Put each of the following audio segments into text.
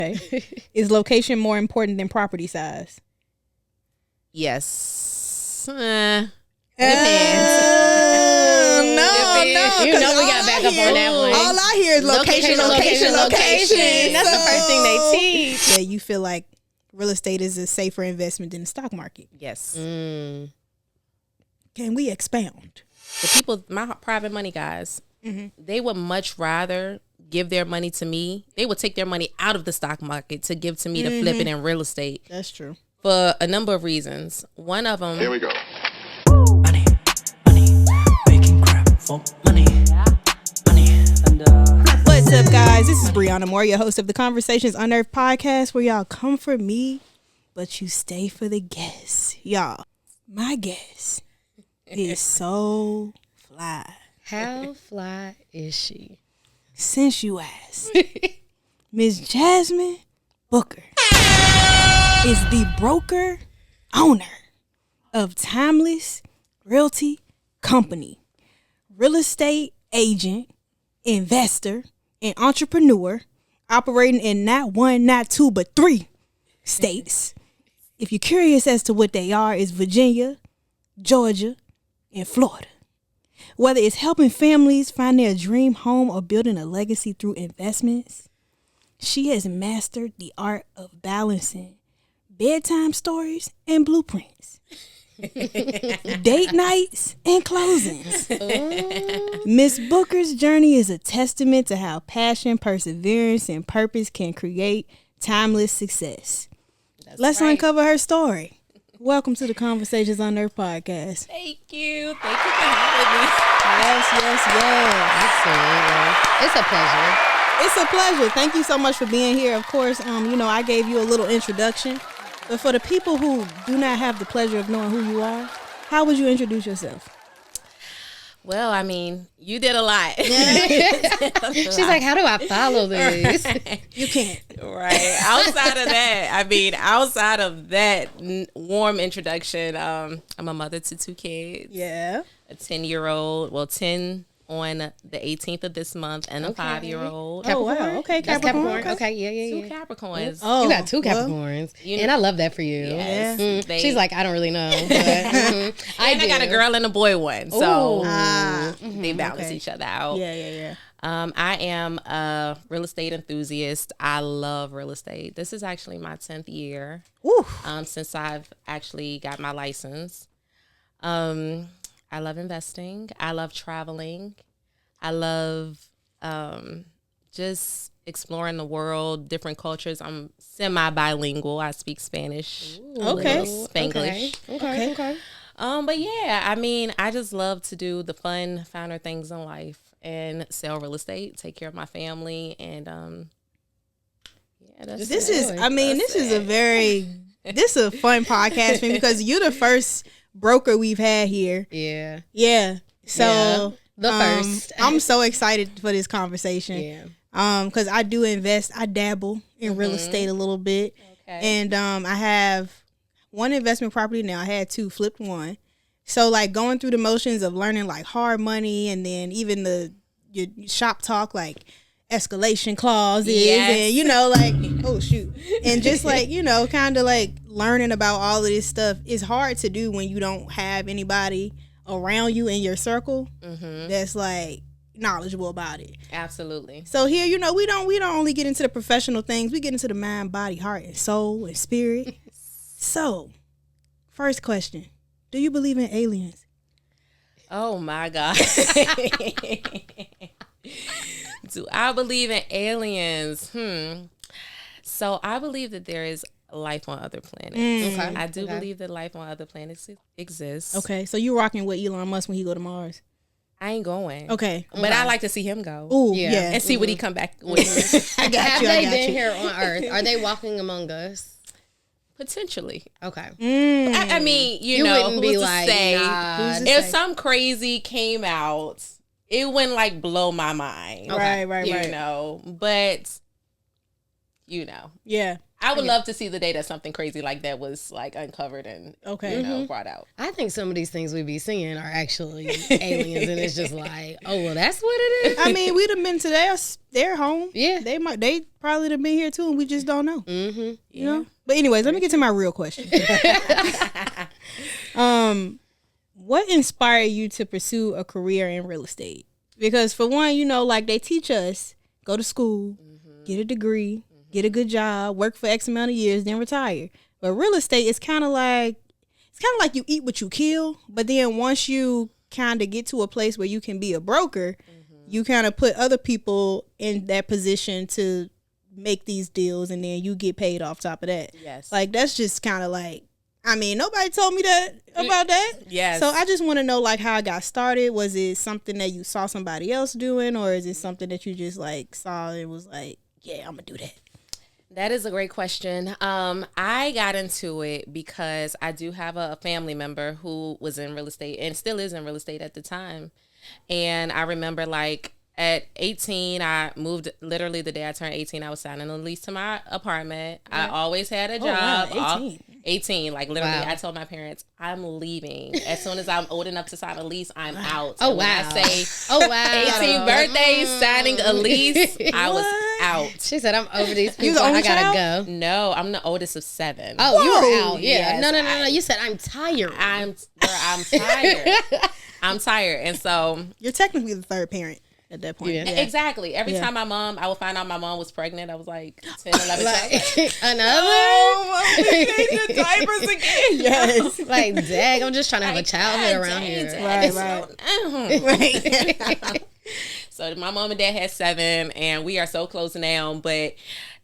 Okay. Is location more important than property size? Yes. Depends. No. You know we got back up on that one. All I hear is location. That's the first thing they teach. Yeah, you feel like real estate is a safer investment than the stock market. Yes. Can we expound? The people, my private money guys, they would much rather give their money to me. They would take their money out of the stock market to give to me to flip it in real estate. That's true. For a number of reasons. One of them. Here we go. Money, making crap for money, money. What's up, guys? This is Brianna Moore, your host of the Conversations Unearthed podcast, where y'all come for me, but you stay for the guests. Y'all, my guest is so fly. How fly is she? Since you asked, Miss Jasmine Booker is the broker owner of Timeless Realty Company, real estate agent, investor, and entrepreneur, operating in not one, not two, but 3 states. If you're curious as to what they are, it's Virginia, Georgia, and Florida. Whether it's helping families find their dream home or building a legacy through investments, she has mastered the art of balancing bedtime stories and blueprints, date nights and closings. Miss Booker's journey is a testament to how passion, perseverance, and purpose can create timeless success. Let's uncover her story. Welcome to the Conversations Unearthed podcast. Thank you for having me. Yes. Absolutely. It's a pleasure. It's a pleasure. Thank you so much for being here. Of course, I gave you a little introduction, but for the people who do not have the pleasure of knowing who you are, how would you introduce yourself? Well, I mean, you did a lot. She's like, how do I follow this? You can't. Right. Outside of that warm introduction, I'm a mother to 2 kids. Yeah. A 10-year-old, 10 on the 18th of this month, and a 5-year-old. Oh, wow. Okay, That's Capricorn. Okay, yeah. 2 Capricorns. Oh, You got 2 well, Capricorns, and I love that for you. Yes. She's like, I don't really know. But, I got a girl and a boy one, so Ooh. they balance each other out. Yeah. I am a real estate enthusiast. I love real estate. This is actually my 10th year since I've actually got my license. I love investing. I love traveling. I love just exploring the world, different cultures. I'm semi-bilingual. I speak Spanish. Okay. Spanglish. Okay. But yeah, I mean, I just love to do the fun, finer things in life and sell real estate, take care of my family, and that's This it. is a fun podcast for me because you're the first broker we've had here. Yeah. Yeah. So The first. I'm so excited for this conversation. Yeah. Because I do invest. I dabble in real estate a little bit. Okay. And I have 1 investment property now. I had 2, flipped 1. So like going through the motions of learning like hard money, and then even your shop talk, like escalation clauses, and oh shoot, and just like kind of like learning about all of this stuff is hard to do when you don't have anybody around you in your circle that's like knowledgeable about it. Absolutely. So here, we don't only get into the professional things, we get into the mind, body, heart, and soul and spirit. So first question, do you believe in aliens? Oh my God. Do I believe in aliens? So I believe that there is life on other planets. Okay. I do believe that life on other planets exists. Okay, so you rocking with Elon Musk when he go to Mars? I ain't going. Okay. But I like to see him go. Ooh, Yeah. yeah. And see what he come back with. I got Have you. they been here on Earth? Are they walking among us? Potentially. Okay. I mean, You know, wouldn't who's be to like, say? nah. Who's to If say? some crazy came out, it wouldn't like blow my mind. Right. You know, but Yeah. I would love to see the day that something crazy like that was like uncovered and brought out. I think some of these things we be seeing are actually aliens, and it's just like, oh well, that's what it is. I mean, we'd have been to their home. Yeah, they probably have been here too, and we just don't know. Mm-hmm. You know. But anyways, let me get to my real question. What inspired you to pursue a career in real estate? Because for one, like they teach us, go to school, get a degree, get a good job, work for X amount of years, then retire. But real estate is kind of like you eat what you kill. But then once you kind of get to a place where you can be a broker, you kind of put other people in that position to make these deals, and then you get paid off top of that. Yes. Like that's just kind of like, I mean, nobody told me that about that. Yes. So I just want to know like how I got started. Was it something that you saw somebody else doing, or is it something that you just like saw and was like, yeah, I'm gonna do that? That is a great question. I got into it because I do have a family member who was in real estate and still is in real estate at the time. And I remember like at 18, I moved literally the day I turned 18. I was signing a lease to my apartment. Yeah. I always had a job. Wow, 18. Like literally, I told my parents, I'm leaving. As soon as I'm old enough to sign a lease, I'm out. Oh, and when wow. I say 18 birthdays, signing a lease, I was out. She said, I'm over these people. You the only I gotta child? go. No, I'm the oldest of 7. Oh, Whoa. you were out. Yeah. Yes, No. You said, I'm tired. I'm tired. I'm tired. And so You're technically the third parent at that point. Yeah. exactly. Every time I would find out my mom was pregnant, I was like 10, 11, 12. Another? Oh, the diapers again. Yes. Like, dang, I'm just trying to have a childhood around here. Right. So my mom and dad had 7, and we are so close now. But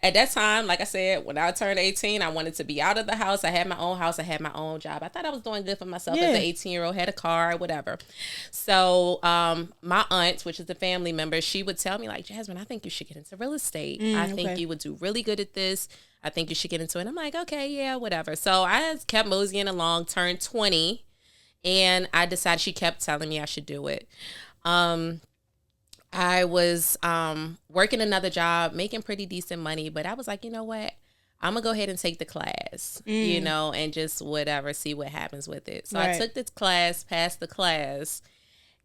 at that time, like I said, when I turned 18, I wanted to be out of the house. I had my own house. I had my own job. I thought I was doing good for myself as an 18-year-old, had a car, whatever. So my aunt, which is a family member, she would tell me like, Jasmine, I think you should get into real estate. I think you would do really good at this. I think you should get into it. And I'm like, okay, yeah, whatever. So I just kept moseying along, turned 20, and I decided, she kept telling me I should do it. I was working another job, making pretty decent money, but I was like, you know what? I'm going to go ahead and take the class, and just whatever, see what happens with it. So I took this class, passed the class,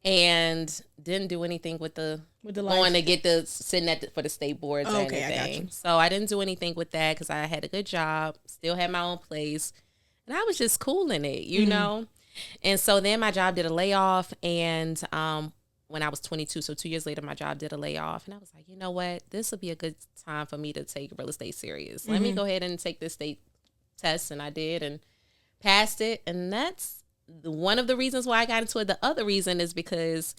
and didn't do anything with the going to get the sitting for the state boards or anything. I got you. So I didn't do anything with that because I had a good job, still had my own place, and I was just cool in it, you know? And so then my job did a layoff, and when I was 22, so 2 years later, my job did a layoff. And I was like, you know what? This will be a good time for me to take real estate serious. Let me go ahead and take this state test. And I did and passed it. And that's one of the reasons why I got into it. The other reason is because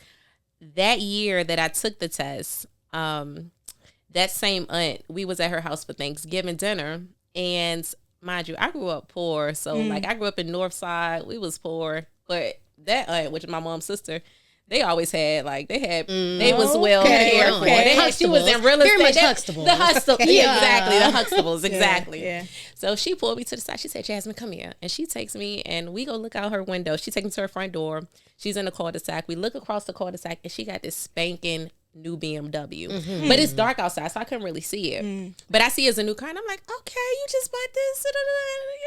that year that I took the test, that same aunt, we was at her house for Thanksgiving dinner. And mind you, I grew up poor. So like I grew up in North Side. We was poor. But that aunt, which is my mom's sister, they always had they was well cared for. She was in real estate. Very much Huxtables. The Huxtables, exactly. The Huxtables, exactly. Yeah. So she pulled me to the side. She said, "Jasmine, come here." And she takes me, and we go look out her window. She takes me to her front door. She's in the cul-de-sac. We look across the cul-de-sac, and she got this spanking new BMW. But it's dark outside, so I couldn't really see it. But I see it as a new car, and I'm like, okay, you just bought this.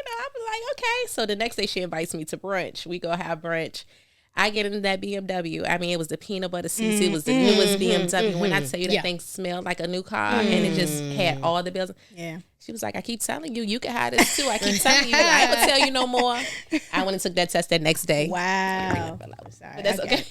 I'm like, okay. So the next day, she invites me to brunch. We go have brunch. I get into that BMW. I mean, it was the peanut butter seats. It was the newest BMW. When I tell you that thing smelled like a new car, and it just had all the bells. Yeah. She was like, I keep telling you, you can have this too. I keep telling you, I ain't gonna tell you no more. I went and took that test that next day. Wow. But that's okay.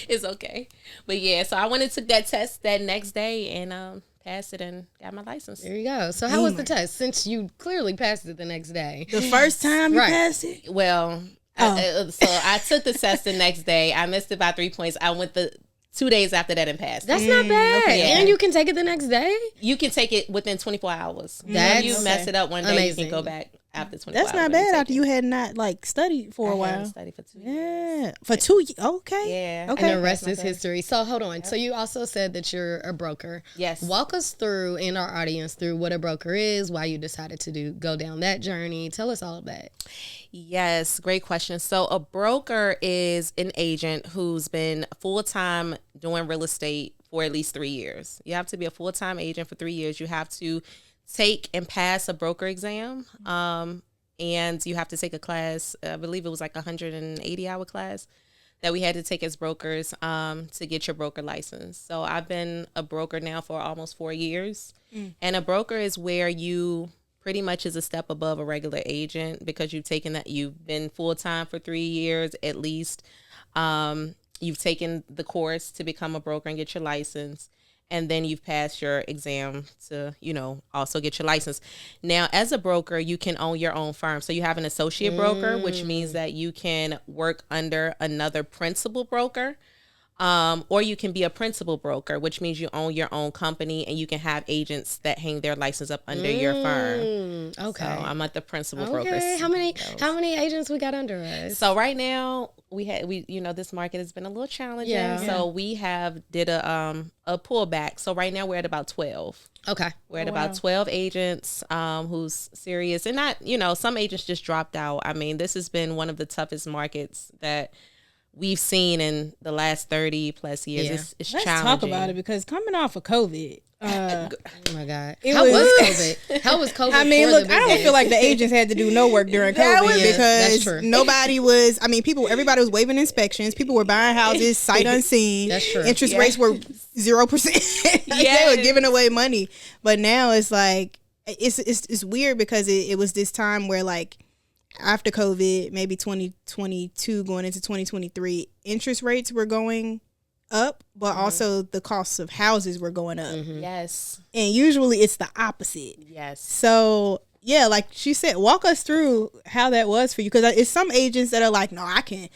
It's okay. But yeah, so I went and took that test that next day and passed it and got my license. There you go. So how was the test? Since you clearly passed it the next day. The first time you passed it? Well, so I took the test the next day. I missed it by 3 points. I went the 2 days after that and passed. That's not bad. Okay. And you can take it the next day? You can take it within 24 hours. That's you mess it up one day, amazing. You can go back after 24 hours. That's not bad after you had not like studied for a while. I hadn't studied for 2 years. Yeah. For 2 years. Okay. Yeah. Okay. And the rest is history. So hold on. Yep. So you also said that you're a broker. Yes. Walk us through, in our audience, through what a broker is, why you decided to go down that journey. Tell us all of that. Yes, great question. So a broker is an agent who's been full-time doing real estate for at least 3 years. You have to be a full-time agent for 3 years. You have to take and pass a broker exam. And you have to take a class. I believe it was like 180-hour class that we had to take as brokers to get your broker license. So I've been a broker now for almost 4 years. And a broker is where you pretty much is a step above a regular agent because you've been full-time for 3 years at least. You've taken the course to become a broker and get your license. And then you've passed your exam to, also get your license. Now, as a broker, you can own your own firm. So you have an associate broker, which means that you can work under another principal broker. Or you can be a principal broker, which means you own your own company and you can have agents that hang their license up under your firm. Okay. So I'm at the principal broker. How many agents we got under us? So right now this market has been a little challenging. Yeah. So we did a pullback. So right now we're at about 12. Okay. We're at about 12 agents who's serious. And not, some agents just dropped out. I mean, this has been one of the toughest markets that we've seen in the last 30 plus years. Yeah. It's Let's challenging. talk about it because coming off of COVID, Oh my God. It How was- was COVID? How was COVID? I mean, for look, the I don't business? feel like the agents had to do no work during That COVID was- Yeah, that's because true. nobody was. I mean, everybody was waiving inspections. People were buying houses sight unseen. That's true. Interest Yeah. rates were 0%. They Yes. were giving away money, but now it's like it's weird because it was this time where like after COVID, maybe 2022 going into 2023, interest rates were going up, but also the costs of houses were going up. Yes. And usually it's the opposite. Yes. So yeah, like she said, walk us through how that was for you, because it's some agents that are like, no, I can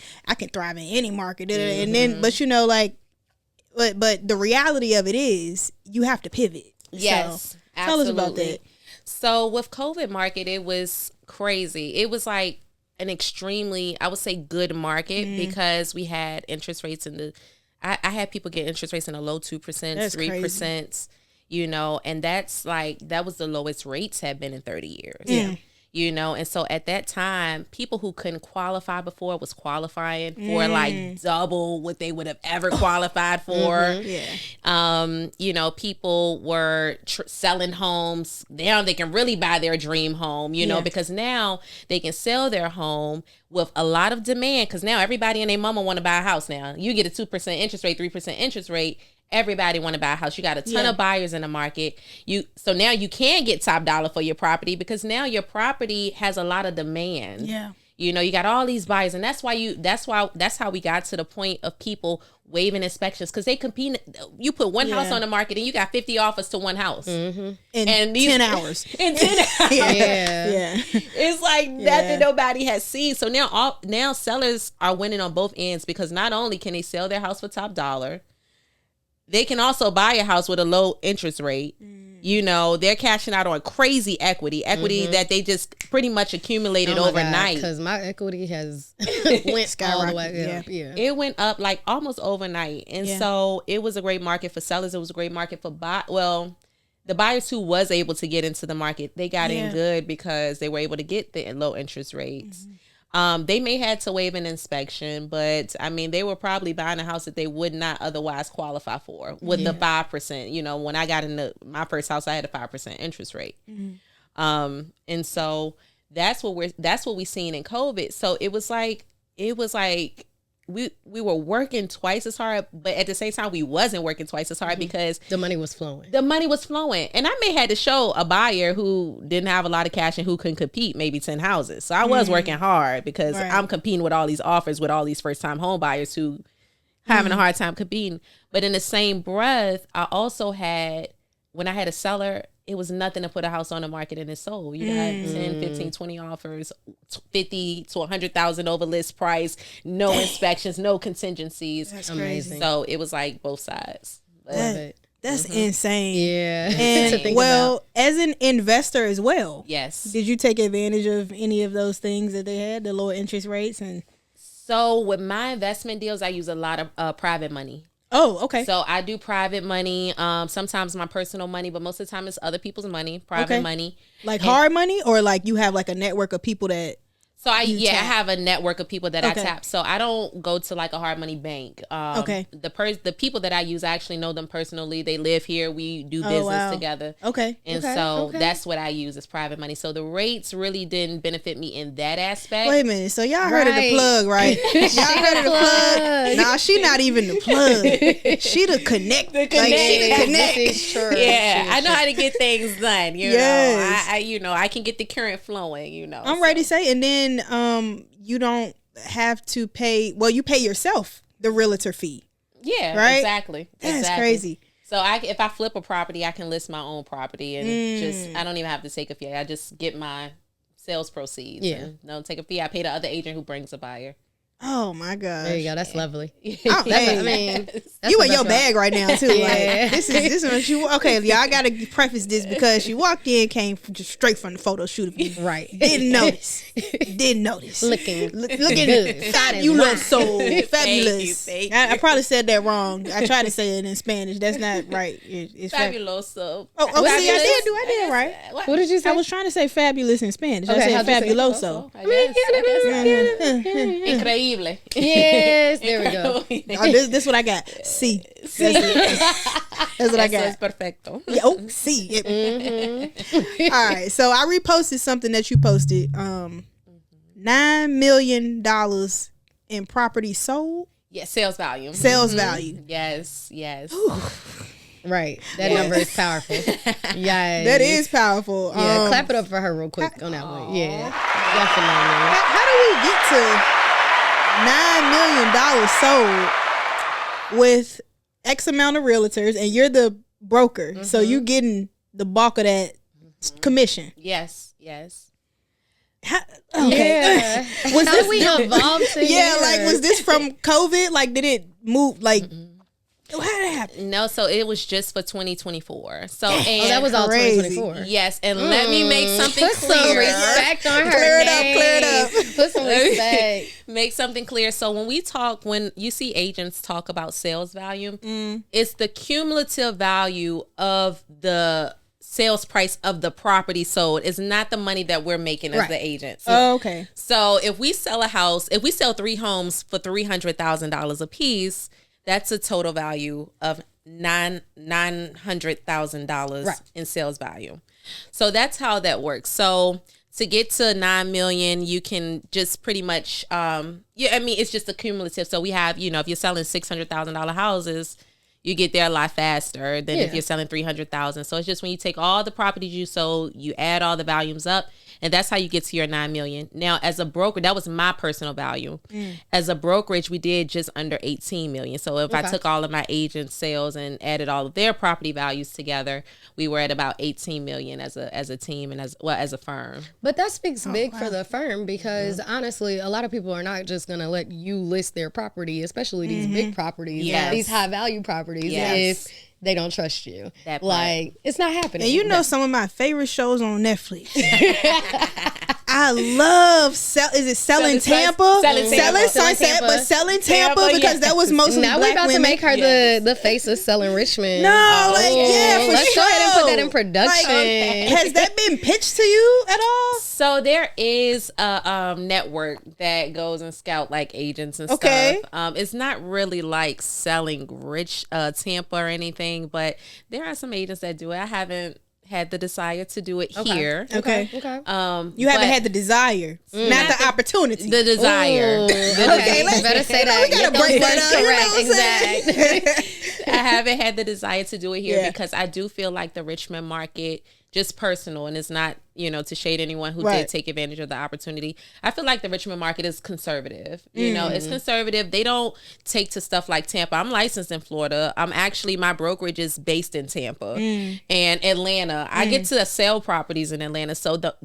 thrive in any market, and then but but the reality of it is you have to pivot. Yes. So, tell us about absolutely. that. So with COVID market, it was crazy. It was like an extremely, I would say, good market because we had interest rates I had people get interest rates in the low 2%, That's 3%, and that was the lowest rates have been in 30 years. Yeah. And so at that time, people who couldn't qualify before was qualifying for like double what they would have ever qualified for. Yeah. People were selling homes. Now they can really buy their dream home, because now they can sell their home with a lot of demand, because now everybody and their mama want to buy a house now. You get a 2% interest rate, 3% interest rate. Everybody want to buy a house. You got a ton of buyers in the market. So now you can get top dollar for your property because now your property has a lot of demand. Yeah. You got all these buyers, and that's how we got to the point of people waiving inspections, because they compete. You put one house on the market and you got 50 offers to one house In And these- 10 hours. in 10 hours. Yeah. It's like that that nobody has seen. So now sellers are winning on both ends, because not only can they sell their house for top dollar, they can also buy a house with a low interest rate. They're cashing out on crazy equity that they just pretty much accumulated overnight. Because my equity has went all the way up. Yeah. It went up like almost overnight. And so it was a great market for sellers. It was a great market for the buyers who was able to get into the market, they got in good because they were able to get the low interest rates. They may had to waive an inspection, but I mean, they were probably buying a house that they would not otherwise qualify for with the 5%. When I got into my first house, I had a 5% interest rate. And so that's what we seen in COVID. So it was like we were working twice as hard, but at the same time we wasn't working twice as hard because The money was flowing. and I may had to show a buyer who didn't have a lot of cash and who couldn't compete maybe 10 houses. So I was working hard because I'm competing with all these offers with all these first time home buyers who having a hard time competing. But in the same breath, I also had, when I had a seller, it was nothing to put a house on the market and it sold. You got 10, 15, 20 offers, 50 to 100,000 over list price, no inspections, no contingencies. That's Amazing. So it was like both sides. But Love it. That's insane. Yeah. to And think well, as an investor as well, yes. did you take advantage of any of those things that they had, the lower interest rates? And So with my investment deals, I use a lot of private money. oh, okay. So I do private money, sometimes my personal money, but most of the time it's other people's money, private Okay. money. Like hard money, or like you have like a network of people that So I tap? have a network of people that Okay. I tap. So I don't go to like a hard money bank. Okay. The people that I use, I actually know them personally. They live here. We do business wow. together. Okay. And so that's what I use is private money. So the rates really didn't benefit me in that aspect. Wait a minute. So y'all heard of the Right. plug, right? Y'all heard of the plug? Nah, she not even the plug. She the connect. Like she the connect. This is true. Yeah, I know how to get things done. You Yes. know, I can get the current flowing. You know, I'm ready to say, and then you don't have to pay. Well, you pay yourself the realtor fee. Yeah, Right? exactly. That's exactly. crazy. So if I flip a property, I can list my own property and I don't even have to take a fee. I just get my sales proceeds. Yeah. And don't take a fee. I pay the other agent who brings a buyer. Oh my gosh. There you go. That's lovely. I I mean, mean, that's you the in your best bag right now too. Yeah. Like this is what you okay. Y'all, I gotta preface this because she walked in, came just straight from the photo shoot of you. Right. Didn't notice. Didn't notice. Looking Looking good. fabulous, so fabulous. Thank I probably said that wrong. I tried to say it in Spanish. That's not right. It's Fabulous. Oh, see, I did right. What did you say? I was trying to say fabulous in Spanish. Okay, I said how'd you say it? fabuloso. Increíble. Yes, there we go. Oh, this what I got. See. That's what I Eso es got. perfecto. Yeah, oh, see. All right. So I reposted something that you posted. $9 million in property sold. Yeah, sales value. Sales value. Yes, yes. Right. That number is powerful. Yeah. That is powerful. Yeah, clap it up for her real quick on that one. Yeah. Definitely. How do we get to $9 million sold with X amount of realtors and you're the broker? So you getting the bulk of that commission. Yes, yes. Okay. Yeah. How did we evolve to Yeah, here? like was this from COVID? Like did it move like how did it happen? No, so it was just for 2024. So Oh, that was all Crazy. 2024. yes, and let me make something Put some clear. respect on her Clear it up, name. clear it up. Put some respect. Make something clear. So when you see agents talk about sales value, it's the cumulative value of the sales price of the property sold. It's not the money that we're making as Right. the agents. Oh, okay. So if we sell if we sell 3 homes for $300,000 a piece, that's a total value of $900,000 Right. in sales value. So that's how that works. So to get to $9 million, you can just pretty much, it's just a cumulative. So we have, if you're selling $600,000 houses, you get there a lot faster than if Yeah. you're selling 300,000. So it's just when you take all the properties you sold, you add all the volumes up, and that's how you get to your 9 million. Now, as a broker, that was my personal value. As a brokerage, we did just under 18 million. So if I took all of my agent sales and added all of their property values together, we were at about 18 million as a team and as a firm. But that speaks big for the firm because honestly, a lot of people are not just going to let you list their property, especially these big properties, Yes. these high value properties, Yes. if they don't trust you. That part. Like, it's not happening. And you know some of my favorite shows on Netflix. I love is it Selling Tampa? Selling Tampa. Selling Selling Sunset, Tampa. but Selling Tampa Tampa, because yeah. that was mostly now black we about women. to make her Yes. the face of Selling Richmond. No, like yeah, for Let's sure. go ahead and put that in production. Like, has that been pitched to you at all? So there is a network that goes and scout like agents and Okay. stuff. It's not really like Selling Rich Tampa or anything, but there are some agents that do it. I haven't had the desire to do it here. Okay. Okay. You haven't but had the desire, not the opportunity. the desire. Ooh, The okay, let's- you better say that. we gotta Get those break that words up, you know correct. what I'm saying? Exactly. I haven't had the desire to do it here Yeah. because I do feel like the Richmond market, just personal, and it's not, to shade anyone who Right. did take advantage of the opportunity. I feel like the Richmond market is conservative. It's conservative. They don't take to stuff like Tampa. I'm licensed in Florida. My brokerage is based in Tampa and Atlanta. I get to sell properties in Atlanta. So the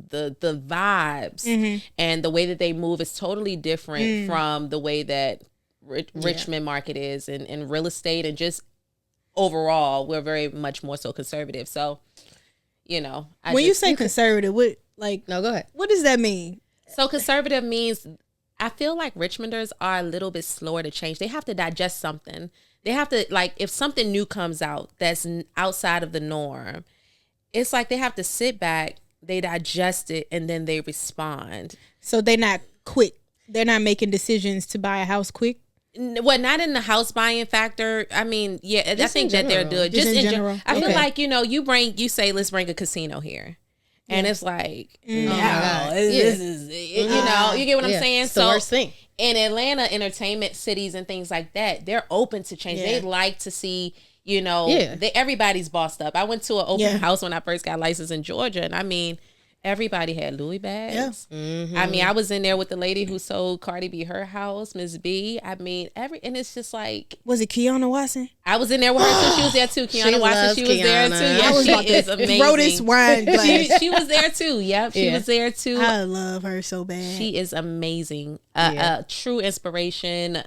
vibes and the way that they move is totally different from the way that Richmond market is in real estate, and just overall, we're very much more so conservative. So, When you say conservative, what No, go ahead. what does that mean? so conservative means I feel like Richmonders are a little bit slower to change. They have to digest something. They have to, like, if something new comes out that's outside of the norm, it's like they have to sit back they digest it, and then they respond. So they're not quick. They're not making decisions to buy a house quick. Well, not in the house buying factor. I mean, yeah, I think that they're good. Just in general. I feel Okay. like, you say, let's bring a casino here. And it's like, no, God. this is, you get what I'm saying? It's the worst thing. In Atlanta, entertainment cities and things like that, they're open to change. Yeah. They like to see, everybody's bossed up. I went to an open house when I first got licensed in Georgia, and I mean, everybody had Louis bags. Yeah. I mean, I was in there with the lady who sold Cardi B her house, Miss B. I mean, and it's just like, Was it Kiana Watson? I was in there with her too. She was there too. Kiana Watson, loves she was there Kiana. too. Yeah, I was about she to is amazing. throw this wine glass. She was there too. Yep, she was there too. I love her so bad. She is amazing. A true inspiration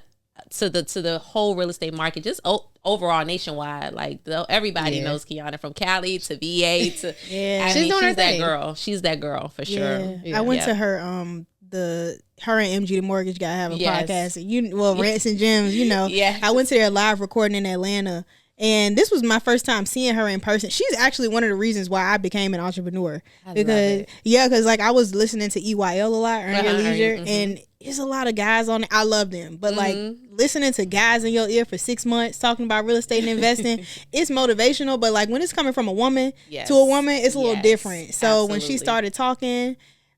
to the whole real estate market, just overall nationwide. Like everybody knows Kiana, from Cali to VA to She's doing her that thing. girl. She's that girl for sure. Yeah. I went to her her and MG the mortgage guy have a podcast. Rants and Gems, Yeah. I went to their live recording in Atlanta, and this was my first time seeing her in person. She's actually one of the reasons why I became an entrepreneur. Because like I was listening to EYL a lot, Earn Your Leisure, and there's a lot of guys on it. I love them, but like listening to guys in your ear for 6 months talking about real estate and investing, it's motivational. But like when it's coming from a woman to a woman, it's a little different. So when she started talking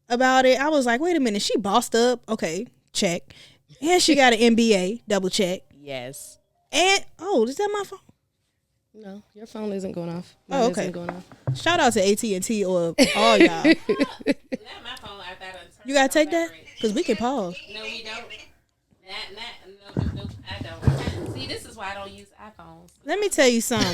about it, I was like, wait a minute, she bossed up. Okay, check. And she got an MBA, double check. Yes. And is that my phone? No, your phone isn't going off. Oh, okay. Isn't going off. Shout out to AT&T or all y'all. My phone, You gotta take that? Because we can pause. No, we don't. No, I don't. See, this is why I don't use iPhones. Let me tell you something.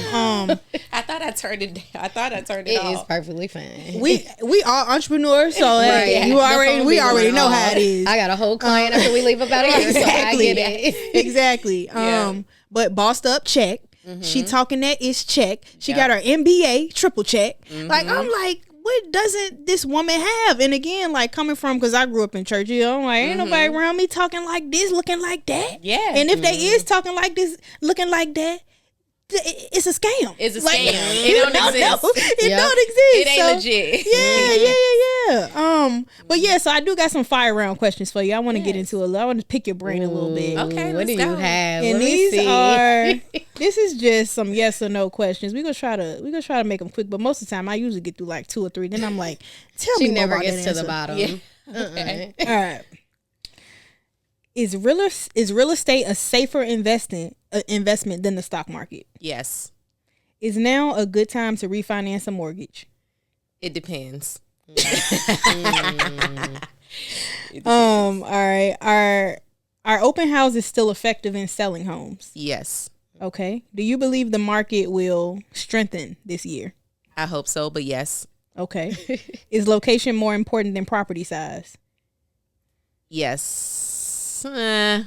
I thought I turned it down. I thought I turned it It off. is perfectly fine. we are entrepreneurs, so hey, Right. we The phone already be going know off. how it is. I got a whole client after we leave up out of here, so I get it. Exactly. But bossed up, check. She talking that is check. She got her MBA, triple check. Like I'm like, what doesn't this woman have? And again, like coming from, because I grew up in church, I'm like, ain't nobody around me talking like this, looking like that. Yeah. And if they is talking like this, looking like that, it's a scam. It's a Like, scam. It don't exist. It Yep. don't exist. It ain't legit. Yeah. But yeah, so I do got some fire round questions for you. I want to get into it. I want to pick your brain a little bit. Okay, What let's do go. you have? And Let me these see. are this is just some yes or no questions. We're gonna try to make them quick, but most of the time I usually get through like 2 or 3. Then I'm like, tell She me more never about gets that to the answer. bottom. Yeah. Okay. All right. Is real estate a safer investment than the stock market? Yes. Is now a good time to refinance a mortgage? It depends. All right. Are open houses still effective in selling homes? Yes. Okay. Do you believe the market will strengthen this year? I hope so, but yes. Okay. Is location more important than property size? Yes. No.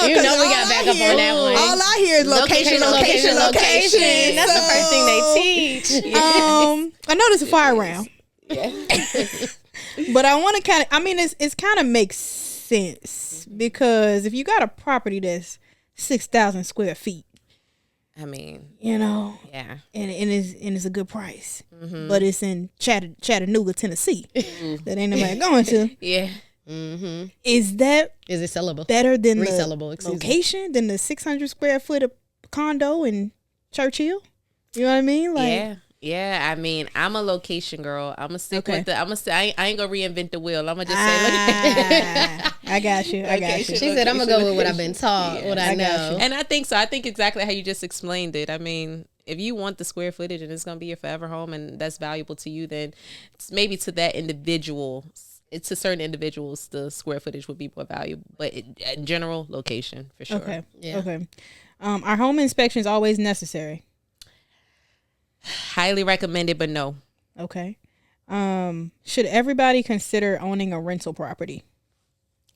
You know we got back up on that one. All I hear is location. That's the first thing they teach. I know this is a fire round. But I want to it's kind of makes sense because if you got a property that's 6,000 square feet, I mean, yeah, and it's a good price, but it's in Chattanooga, Tennessee, that ain't nobody going to. Yeah. Is Is it sellable? better than Resellable, the location than the 600 square foot of condo in Churchill? You know what I mean? Like, Yeah. I mean, I'm a location girl. I'm gonna stick Okay. with I ain't gonna reinvent the wheel. I'm gonna just say, look. I got you. She said, "I'm gonna go with what I've been taught, what I got know." And I think so. I think exactly how you just explained it. I mean, if you want the square footage and it's gonna be your forever home and that's valuable to you, then it's maybe to that individual. It's to certain individuals, the square footage would be more valuable. But in general, location for sure. Okay. Yeah. Okay. Are home inspections always necessary? Highly recommended, but no. Okay. Should everybody consider owning a rental property?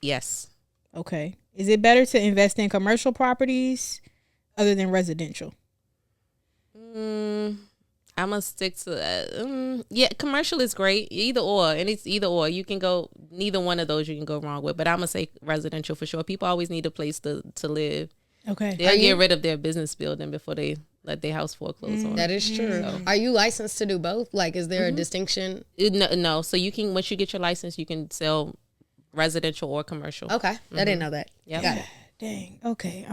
Yes. Okay. Is it better to invest in commercial properties other than residential? I'm gonna stick to commercial is great, either or, and it's either or. You can go neither one of those you can go wrong with, but I'm gonna say residential for sure. People always need a place to live. Okay. They'll get rid of their business building before they let their house foreclose on. That is true. Are you licensed to do both? Like, is there a distinction? No. So you can, once you get your license, you can sell residential or commercial. Okay, I didn't know that. Yep. Got it. Dang. Okay.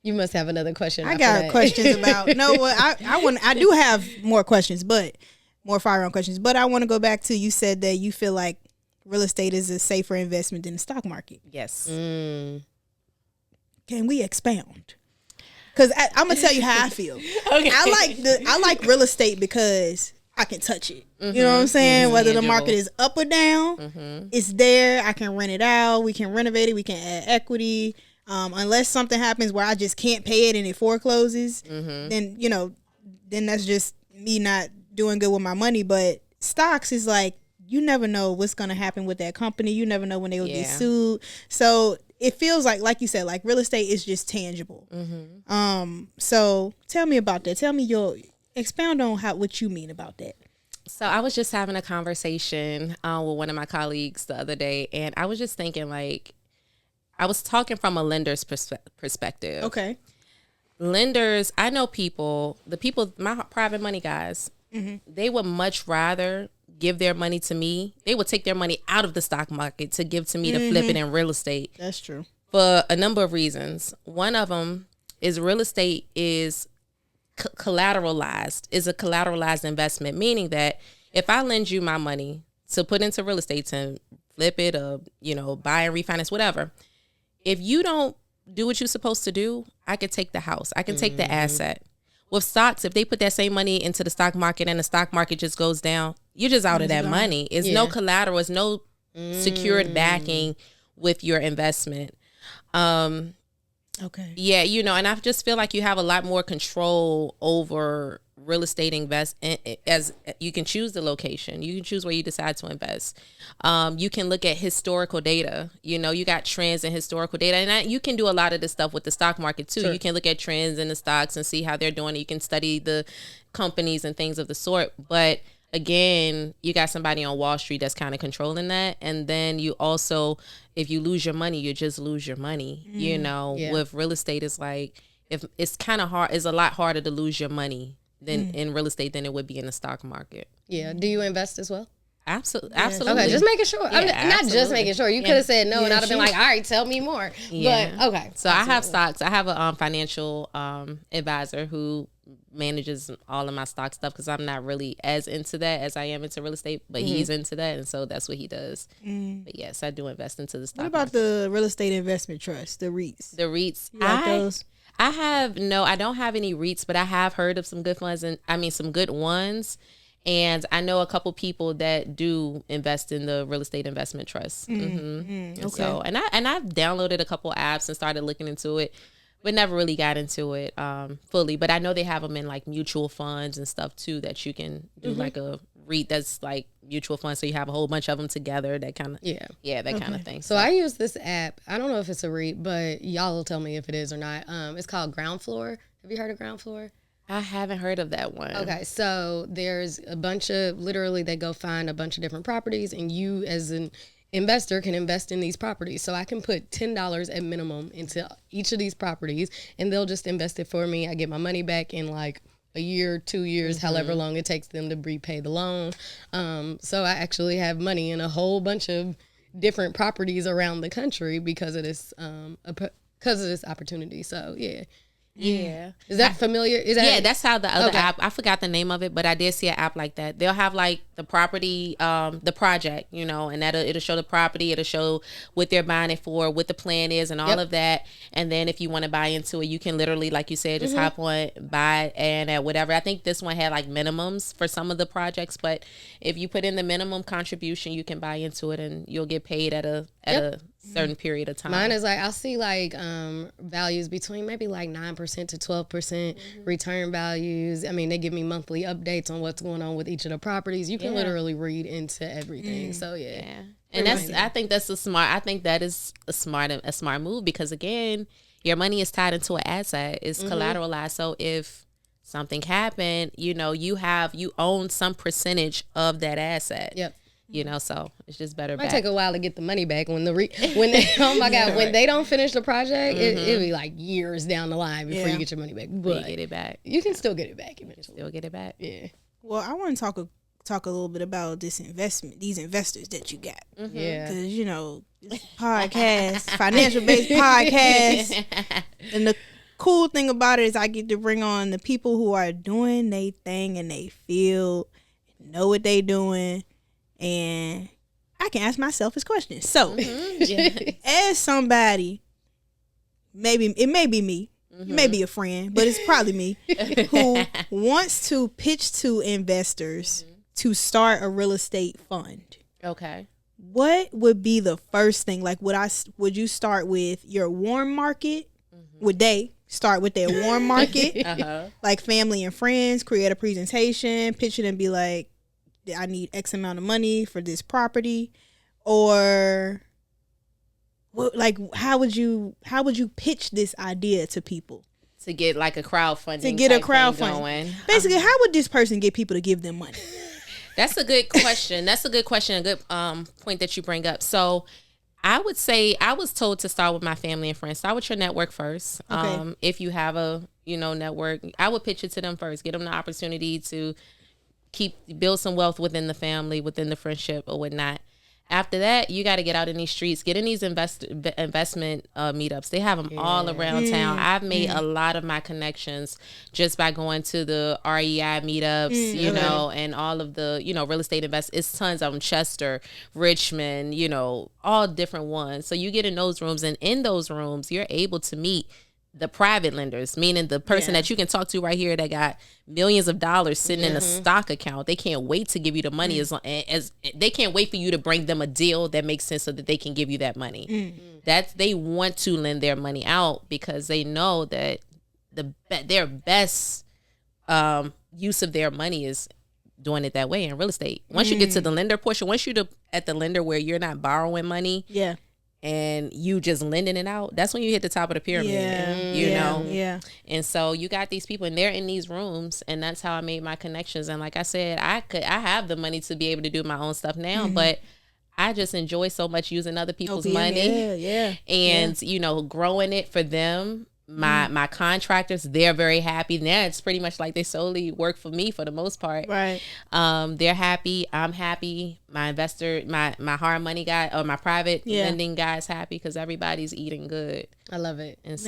You must have another question. I after got that. questions about I do have more questions, but more firearm questions. But I want to go back to, you said that you feel like real estate is a safer investment than the stock market. Yes. Can we expound? Because I'm gonna tell you how I feel. Okay. I like real estate because I can touch it. You know what I'm saying? Whether the market is up or down, it's there. I can rent it out. We can renovate it. We can add equity. Unless something happens where I just can't pay it and it forecloses, then that's just me not doing good with my money. But stocks is like, you never know what's gonna happen with that company. You never know when they will get sued. So it feels like you said, like real estate is just tangible. So tell me about that. Tell me expound on what you mean about that. So I was just having a conversation with one of my colleagues the other day, and I was just thinking, like, I was talking from a lender's perspective. Okay. Lenders, I know my private money guys, they would much rather give their money to me. They would take their money out of the stock market to give to me to flip it in real estate. That's true. For a number of reasons. One of them is real estate is collateralized, is a collateralized investment, meaning that if I lend you my money to put into real estate to flip it or, buy and refinance, whatever, if you don't do what you're supposed to do, I could take the house. I can take the asset. With stocks, if they put that same money into the stock market and the stock market just goes down, you're just out of that money. It's no collateral. It's no secured backing with your investment. Okay. Yeah, and I just feel like you have a lot more control over real estate as you can choose the location. You can choose where you decide to invest. You can look at historical data. You got trends in historical data. And you can do a lot of this stuff with the stock market too. Sure. You can look at trends in the stocks and see how they're doing. You can study the companies and things of the sort. But again, you got somebody on Wall Street that's kind of controlling that. And then you also, if you lose your money, you just lose your money. With real estate, it's like, if it's kind of hard, it's a lot harder to lose your money than in real estate than it would be in the stock market. Yeah. Do you invest as well? Absolutely. Okay, just making sure. Yeah, not just making sure. You could have said no, and I'd have been like, all right, tell me more. Yeah. But okay. So I have stocks. I have a financial advisor who manages all of my stock stuff because I'm not really as into that as I am into real estate, but he's into that, and so that's what he does. But yes, I do invest into the stock. What about the real estate investment trust, the REITs? The REITs. You like those? I don't have any REITs, but I have heard of some good funds, some good ones. And I know a couple people that do invest in the real estate investment trust. Okay. So, and I've downloaded a couple apps and started looking into it, but never really got into it fully. But I know they have them in like mutual funds and stuff too, that you can do like a REIT that's like mutual funds. So you have a whole bunch of them together, that kind of, that kind of thing. So I use this app. I don't know if it's a REIT, but y'all will tell me if it is or not. It's called Ground Floor. Have you heard of Ground Floor? I haven't heard of that one. Okay, so there's a bunch of, literally they go find a bunch of different properties, and you as an investor can invest in these properties. So I can put $10 at minimum into each of these properties, and they'll just invest it for me. I get my money back in like a year, 2 years, however long it takes them to repay the loan. So I actually have money in a whole bunch of different properties around the country because of this opportunity. So yeah. Yeah. Is that familiar? That's how the other app, I forgot the name of it, but I did see an app like that. They'll have like the property, the project, and it'll show the property, it'll show what they're buying it for, what the plan is and all of that. And then if you want to buy into it, you can literally, like you said, just hop on, buy and at whatever. I think this one had like minimums for some of the projects, but if you put in the minimum contribution, you can buy into it and you'll get paid at a certain period of time. Mine is like, I'll see like values between maybe like 9% to 12% return values. I mean, they give me monthly updates on what's going on with each of the properties. You can literally read into everything. So yeah. And I think that is a smart move because again, your money is tied into an asset. It's collateralized. So if something happened, you own some percentage of that asset. Yep. You know, so it's just better. Might take a while to get the money back when oh my God, when they don't finish the project, it'll be like years down the line before you get your money back. But you get it back. You can still get it back eventually. Still get it back. Yeah. Well, I want to talk a little bit about these investors that you got. Yeah. Because, you know, this podcast, financial based podcast. And the cool thing about it is I get to bring on the people who are doing their thing and they feel, know what they doing. And I can ask myself this question. So, as somebody, maybe it may be me, it may be a friend, but it's probably me, who wants to pitch to investors to start a real estate fund. Okay. What would be the first thing? Like, would you start with your warm market? Would they start with their warm market? Like family and friends, create a presentation, pitch it and be like, I need X amount of money for this property? Or like how would you pitch this idea to people? To get like a crowdfunding. To get a type thing crowdfunding. Going. Basically, how would this person get people to give them money? That's a good question. A good point that you bring up. So I would say I was told to start with my family and friends. Start with your network first. Okay. If you have a, network, I would pitch it to them first. Get them the opportunity to build some wealth within the family, within the friendship or whatnot. After that, you got to get out in these streets, get in these investment meetups. They have them all around town. I've made a lot of my connections just by going to the REI meetups, you know, and all of the, real estate It's tons of them, Chester, Richmond, all different ones. So you get in those rooms, and in those rooms, you're able to meet the private lenders, meaning the person that you can talk to right here that got millions of dollars sitting in a stock account. They can't wait to give you the money as they can't wait for you to bring them a deal that makes sense so that they can give you that money. They want to lend their money out because they know that their best use of their money is doing it that way in real estate. Once you get to the lender portion, once you're at the lender where you're not borrowing money, and you just lending it out, that's when you hit the top of the pyramid, you know? Yeah. And so you got these people and they're in these rooms, and that's how I made my connections. And like I said, I have the money to be able to do my own stuff now, but I just enjoy so much using other people's money and, growing it for them. My contractors, they're very happy. Now it's pretty much like they solely work for me for the most part. Right. They're happy. I'm happy. My investor, my hard money guy, or my private lending guy is happy because everybody's eating good. I love it. And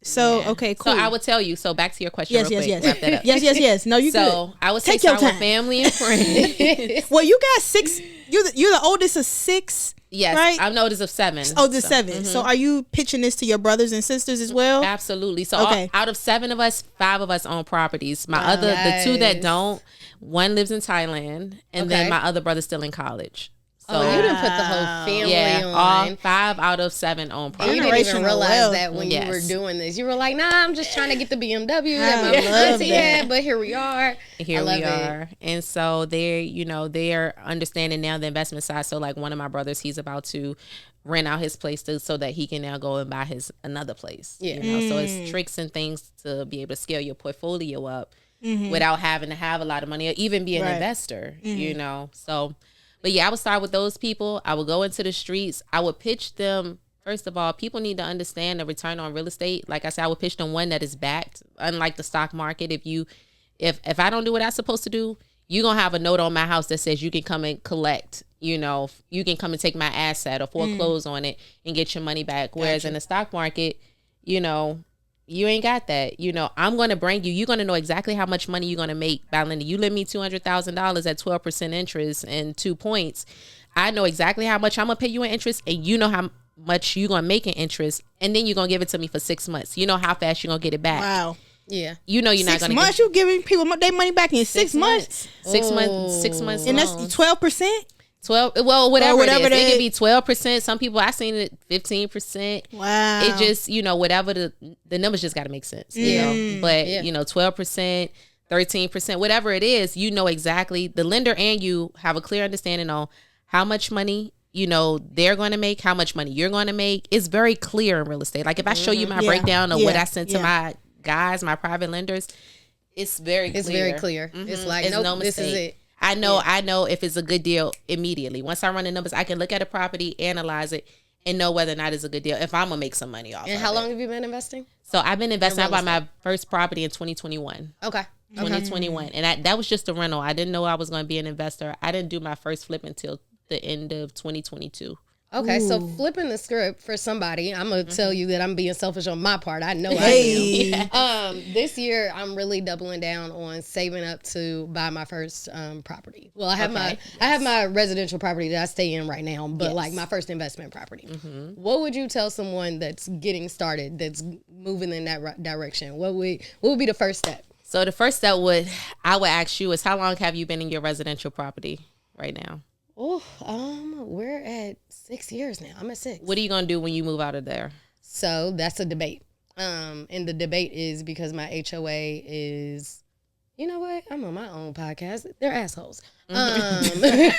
so, okay, cool. So I would tell you. So back to your question. Real quick. Yes. Wrap that up. Yes. No, you good. So I would say Take your start with time. family and friends. Well, you got 6. You're the oldest of 6. Yes, right? I'm the oldest of 7. Oldest 7. So are you pitching this to your brothers and sisters as well? Absolutely. So out of 7 of us, 5 of us own properties. My the 2 that don't, one lives in Thailand, and then my other brother's still in college. So you done put the whole family on. All 5 out of 7 own And properties. you didn't even realize wealth. that when you were doing this. You were like, nah, I'm just trying to get the BMW I that my love auntie that. had, but here we are. Here we are. And so they're understanding now the investment side. So like one of my brothers, he's about to rent out his place so that he can now go and buy another place. Yeah. So it's tricks and things to be able to scale your portfolio up without having to have a lot of money or even be an investor, So, but yeah, I would start with those people. I would go into the streets. I would pitch them. First of all, people need to understand the return on real estate. Like I said, I would pitch them one that is backed. Unlike the stock market, if I don't do what I'm supposed to do, you're going to have a note on my house that says you can come and collect, you can come and take my asset or foreclose on it and get your money back. Whereas in the stock market, you ain't got that. I'm going to bring you're going to know exactly how much money you're going to make by lending. You lend me $200,000 at 12% interest and 2 points. I know exactly how much I'm going to pay you in interest, and you know how much you're going to make in interest, and then you're going to give it to me for 6 months. You know how fast you're going to get it back. Wow. Yeah. You're not going to 6 months, you giving people their money back in 6 months? 6 months. 6 months. And that's 12%? 12, well, whatever it is. they- It could be 12%. Some people, I seen it 15%. Wow. It just, whatever the numbers just got to make sense, But, 12%, 13%, whatever it is, exactly. The lender and you have a clear understanding on how much money, they're going to make, how much money you're going to make. It's very clear in real estate. Like if I show you my breakdown of what I sent to my guys, my private lenders, it's very clear. It's very clear. It's like, nope, this is it. I know if it's a good deal immediately. Once I run the numbers, I can look at a property, analyze it, and know whether or not it's a good deal if I'm gonna make some money off. And how long have you been investing? So I've been investing. I bought my first property in 2021. Okay. 2021, and that was just a rental. I didn't know I was going to be an investor. I didn't do my first flip until the end of 2022. Okay, so flipping the script for somebody, I'm gonna tell you that I'm being selfish on my part. I know I am. This year, I'm really doubling down on saving up to buy my first property. Well, I have my residential property that I stay in right now, but like my first investment property. What would you tell someone that's getting started, that's moving in that direction? What would be the first step? So the first step I would ask you is, how long have you been in your residential property right now? Oh, we're at 6 years now. I'm at 6. What are you gonna do when you move out of there? So that's a debate. And the debate is because my HOA is, you know what? I'm on my own podcast. They're assholes. They're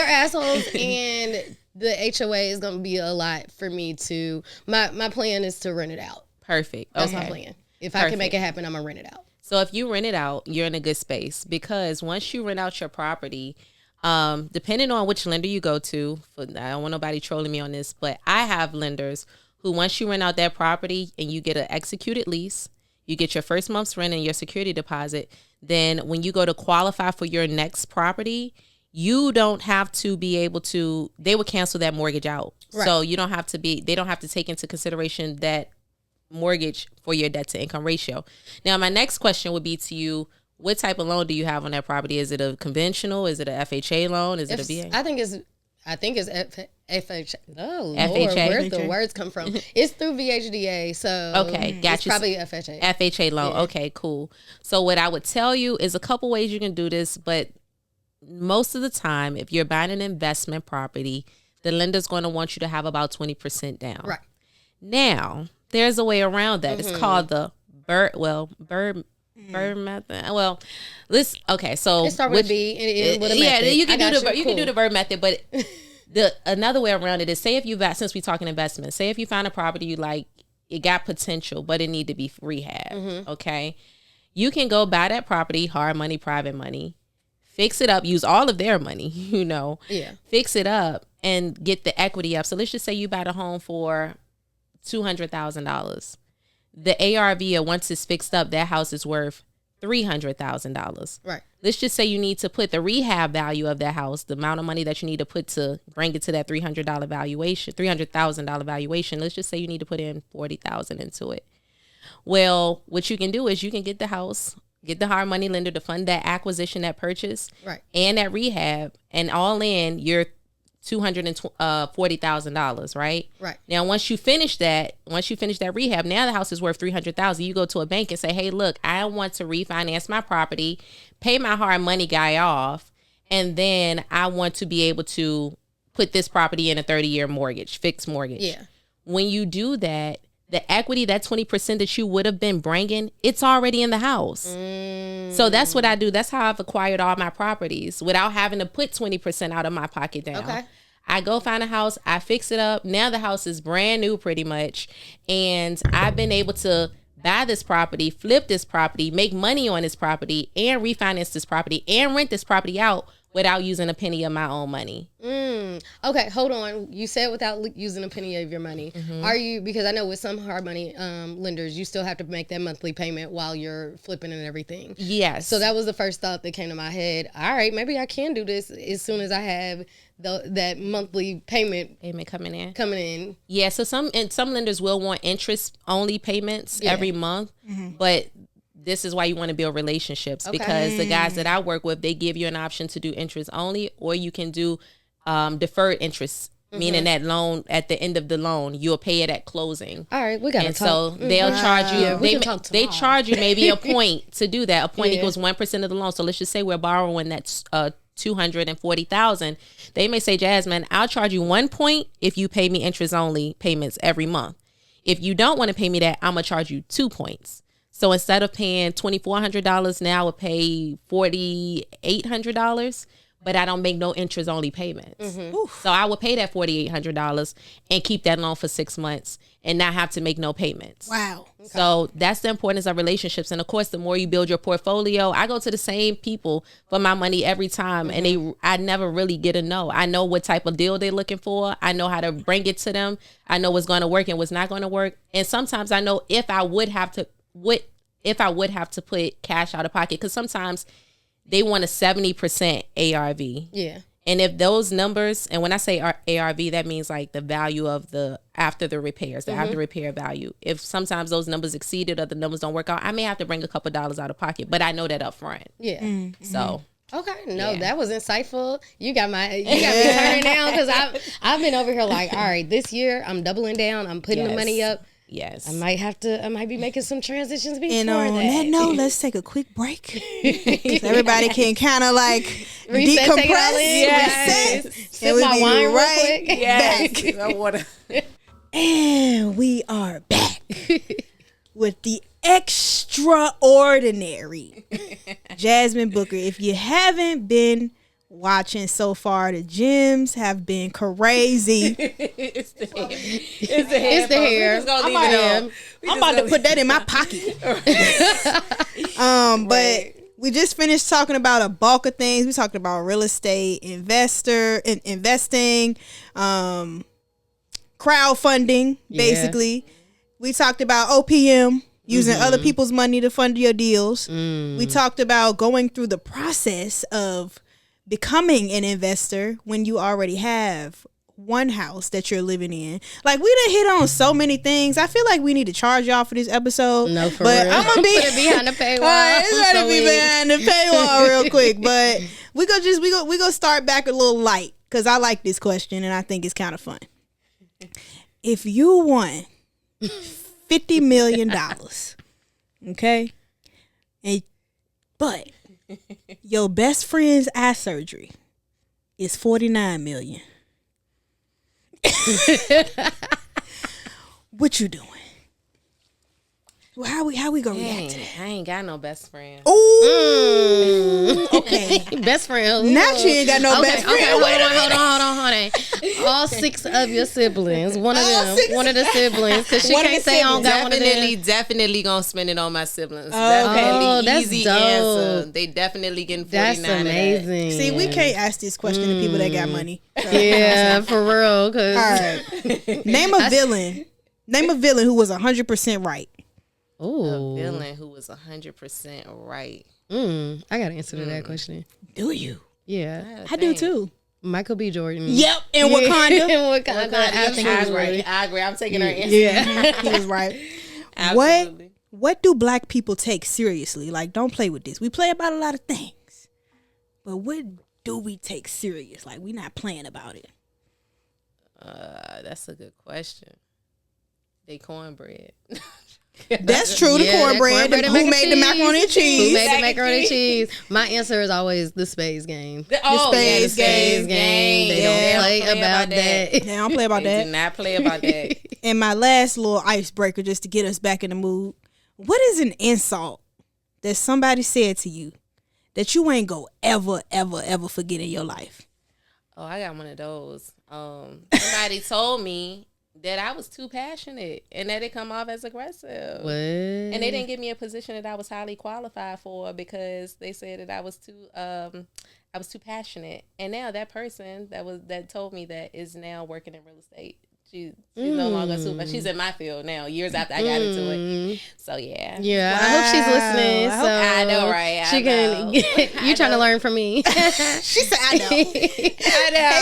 assholes, and the HOA is gonna be a lot for me to. My plan is to rent it out. Perfect. That's my plan. If I can make it happen, I'm gonna rent it out. So if you rent it out, you're in a good space, because once you rent out your property, depending on which lender you go to, I don't want nobody trolling me on this, but I have lenders who, once you rent out that property and you get an executed lease, you get your first month's rent and your security deposit, then when you go to qualify for your next property, you don't have to be able to, they will cancel that mortgage out. Right. So they don't have to take into consideration that mortgage for your debt to income ratio. Now, my next question would be to you, what type of loan do you have on that property? Is it a conventional? Is it a FHA loan? Is it a VA? I think it's FHA. Oh, Lord, FHA? Where the words come from? It's through VHDA, so okay, got it's you. Probably FHA. FHA loan. Yeah. Okay, cool. So what I would tell you is a couple ways you can do this, but most of the time, if you're buying an investment property, the lender's going to want you to have about 20% down. Right. Now, there's a way around that. It's called the Bird method. Well, so it start with B and end with a method. Yeah, you can do the Bird method, but another way around it is, say if since we're talking investment, say if you find a property you like, it got potential, but it need to be rehab. Okay, you can go buy that property, hard money, private money, fix it up, use all of their money, fix it up and get the equity up. So let's just say you bought a home for $200,000. The ARV, once it's fixed up, that house is worth $300,000. Right. Let's just say you need to put the rehab value of that house, the amount of money that you need to put to bring it to that $300,000 valuation. Let's just say you need to put in $40,000 into it. Well, what you can do is you can get the house, get the hard money lender to fund that acquisition, that purchase, right, and that rehab, and all in, you're $240,000, right? Right. Now, once you finish that rehab, now the house is worth $300,000. You go to a bank and say, "Hey, look, I want to refinance my property, pay my hard money guy off, and then I want to be able to put this property in a 30-year mortgage, fixed mortgage." Yeah. When you do that, the equity, that 20% that you would have been bringing, it's already in the house. So that's what I do. That's how I've acquired all my properties without having to put 20% out of my pocket down. Okay. I go find a house, I fix it up. Now the house is brand new pretty much. And I've been able to buy this property, flip this property, make money on this property, and refinance this property and rent this property out without using a penny of my own money. Okay, hold on. You said without using a penny of your money. Are you, because I know with some hard money lenders, you still have to make that monthly payment while you're flipping and everything. Yes. So that was the first thought that came to my head. All right, maybe I can do this as soon as I have that monthly payment coming in. Yeah, so some lenders will want interest only payments every month, but this is why you want to build relationships, because the guys that I work with, they give you an option to do interest only, or you can do deferred interest, meaning that loan, at the end of the loan, you'll pay it at closing. All right, we got to talk. So they'll charge you. They charge you maybe a point to do that. A point equals 1% of the loan. So let's just say we're borrowing that's $240,000. They may say, "Jasmine, I'll charge you 1 point if you pay me interest only payments every month. If you don't want to pay me that, I'm gonna charge you 2 points." So instead of paying $2,400, now I would pay $4,800. but I don't make no interest only payments. So I would pay that $4,800 and keep that loan for 6 months and not have to make no payments. Wow. So that's the importance of relationships. And of course, the more you build your portfolio, I go to the same people for my money every time. And I never really get a no. I know what type of deal they're looking for. I know how to bring it to them. I know what's going to work and what's not going to work. And sometimes I know if I would have to put cash out of pocket, because sometimes they want a 70% ARV. Yeah. And if those numbers, and when I say ARV, that means like the value of the after the repairs, the after repair value. If sometimes those numbers exceeded or the numbers don't work out, I may have to bring a couple dollars out of pocket, but I know that up front. Yeah. So Okay, no, that was insightful. You got me turning down because I've been over here like, all right, this year I'm doubling down. I'm putting the money up. Yes. I might be making some transitions before And on that note, let's take a quick break. So everybody can kind of like Reset, take it all decompress. in. Reset. Sip And we'll my be wine real right quick. Yes. I wanna. And we are back with the extraordinary Jasmine Booker. If you haven't been watching so far, the gyms have been crazy. It's the hair. It's the hair. We're just gonna leave it on. I'm about to put that in my pocket. But we just finished talking about a bulk of things. We talked about real estate, investing, crowdfunding, basically. We talked about OPM, using other people's money to fund your deals. We talked about going through the process of becoming an investor when you already have one house that you're living in. Like, we done hit on so many things. I feel like we need to charge y'all for this episode. No, for but real. I'm gonna be Put it behind the paywall. Right, it's gonna be behind the paywall real quick. But we gonna start back a little light because I like this question and I think it's kind of fun. If you won $50 million, okay, but your best friend's eye surgery is $49 million. What you doing? Well, how we gonna react to that? I ain't got no best friend. Ooh, okay. Best friend. Now she ain't got no best friend. Hold on. All 6 of your siblings. One of the siblings, because she can't say I don't got one of them. Definitely gonna spend it on my siblings. Oh, Definitely that's easy dope. answer. They definitely getting 49. That's amazing. See, we can't ask this question to people that got money. Yeah, for real. Cause All right. Name a villain. Name a villain who was 100% right. Ooh. A villain who was 100% right. I gotta answer to that question. Do you? Yeah, I do too. Michael B. Jordan. Yep. In Wakanda. In Wakanda. Absolutely. I agree. I'm taking her answer. Yeah. He was right. Absolutely. What do black people take seriously? Like, don't play with this. We play about a lot of things. But what do we take serious? Like, we not playing about it. That's a good question. They cornbread. That's true. The cornbread. Who made the macaroni and cheese? Who made the macaroni and cheese? My answer is always the Spades game. The Spades game. They don't play about that. They don't play about They that. do not play about that. And my last little icebreaker, just to get us back in the mood. What is an insult that somebody said to you that you ain't go ever forget in your life? Oh, I got one of those. Somebody told me that I was too passionate and that it come off as aggressive. What? And they didn't give me a position that I was highly qualified for because they said that I was too passionate. And now that person that told me that is now working in real estate. She's no longer super. She's in my field now, years after I got into it. So yeah. Yeah, wow. I hope she's listening. So I know, right? She can. You trying to learn from me? She said, "I know." I know. Hey,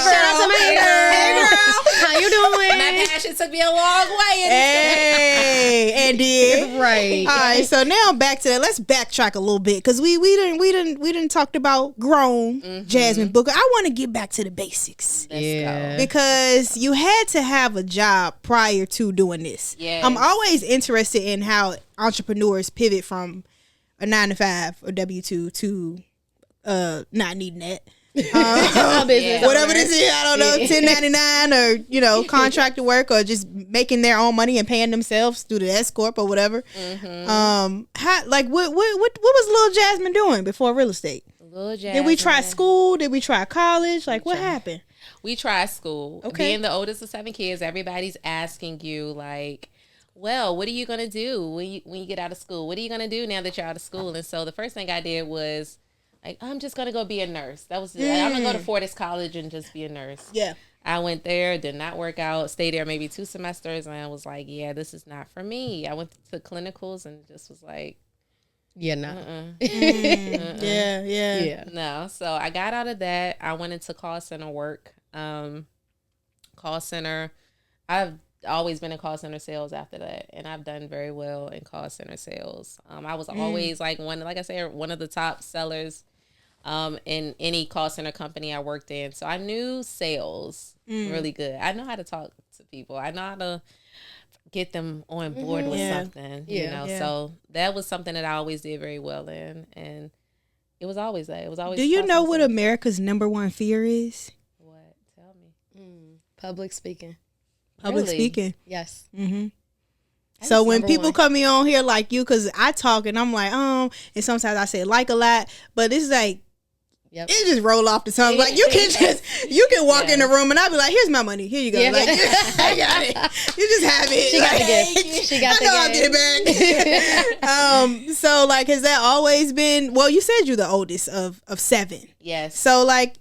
shout out to my girl. Hey, girl. How you doing? My passion took me a long way. Hey, and did right. All right, so now back to that. Let's backtrack a little bit because we didn't talked about grown Jasmine Booker. I want to get back to the basics. Let's go. Because you had to have a job prior to doing this. Yes. I'm always interested in how entrepreneurs pivot from a 9-to-5 or W-2 to not needing that. Whatever this is, I don't know, 1099 or contractor work or just making their own money and paying themselves through the S corp or whatever. What was Lil Jasmine doing before real estate? Little Jasmine. Did we try school? Did we try college? Like, what happened? We tried school. Okay. Being the oldest of 7 kids, everybody's asking you, like, well, what are you going to do when you get out of school? What are you going to do now that you're out of school? And so the first thing I did was, like, I'm just going to go be a nurse. That was it. I'm going to go to Fortis College and just be a nurse. Yeah. I went there, did not work out, stayed there maybe 2 semesters, and I was like, yeah, this is not for me. I went to clinicals and just was like, Yeah, no. Yeah. no. So I got out of that. I went into call center work. Call center, I've always been in call center sales after that, and I've done very well in call center sales. I was always like one of the top sellers in any call center company I worked in. So I knew sales really good. I know how to talk to people. I know how to get them on board with something, you know. Yeah. So that was something that I always did very well in, and it was always that. It was always. Do you know what a America's #1 fear is? what? Tell me. Public speaking. Public Really? speaking. Yes. So when number people one. come on here like you, because I talk and I'm like, and sometimes I say like a lot, but it's like, Yep. it just roll off the tongue. Like you can walk in the room and I'll be like, here's my money. Here you go. Yeah. Like, I got it. You just have it. She got the Like, gift. She got I the know I'll get it back. So like, has that always been, well, you said you're the oldest of 7. Yes. So like,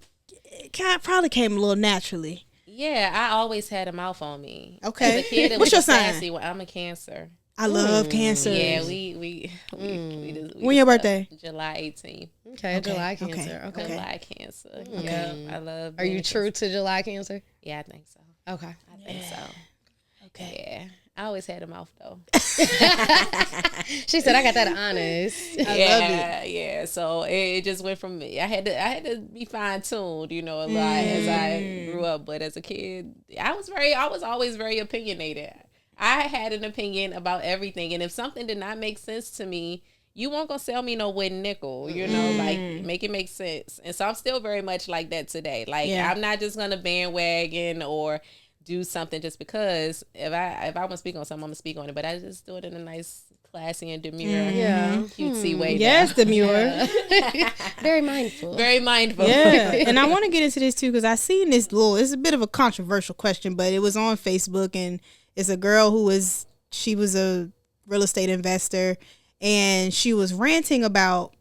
it probably came a little naturally. Yeah, I always had a mouth on me. Okay. As a kid, it What's was your a sign? sassy one. I'm a Cancer. I love cancer. Yeah, we just, When your birthday? July 18th. Okay, July Cancer. Okay. July Cancer. Yeah, I love. Are you true to July Cancer? Yeah, I think so. Okay. I think so. Okay. Yeah, I always had a mouth though. She said, I got that honest. Yeah. So it just went from me. I had to be fine tuned, you know, a lot as I grew up. But as a kid, I was always very opinionated. I had an opinion about everything, and if something did not make sense to me, you weren't gonna sell me no wooden nickel, you know, like make it make sense. And so I'm still very much like that today. Like I'm not just gonna bandwagon or do something just because. If I want to speak on something, I'm gonna speak on it. But I just do it in a nice, classy and demure, cutesy way. Yes, demure. Very mindful. Very mindful. Yeah, and I want to get into this too because I seen this it's a bit of a controversial question, but it was on Facebook, and it's a girl she was a real estate investor, and she was ranting about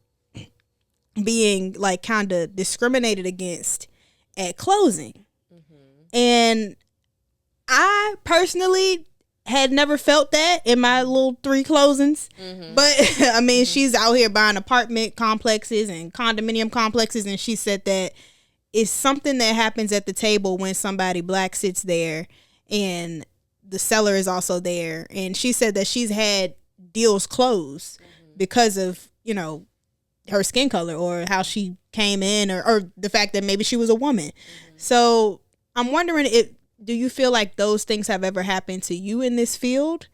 being like kind of discriminated against at closing. And I personally had never felt that in my little 3 closings. But I mean, she's out here buying apartment complexes and condominium complexes, and she said that it's something that happens at the table when somebody black sits there and the seller is also there. And she said that she's had deals closed because of, you know, her skin color or how she came in, or the fact that maybe she was a woman. So I'm wondering, do you feel like those things have ever happened to you in this field,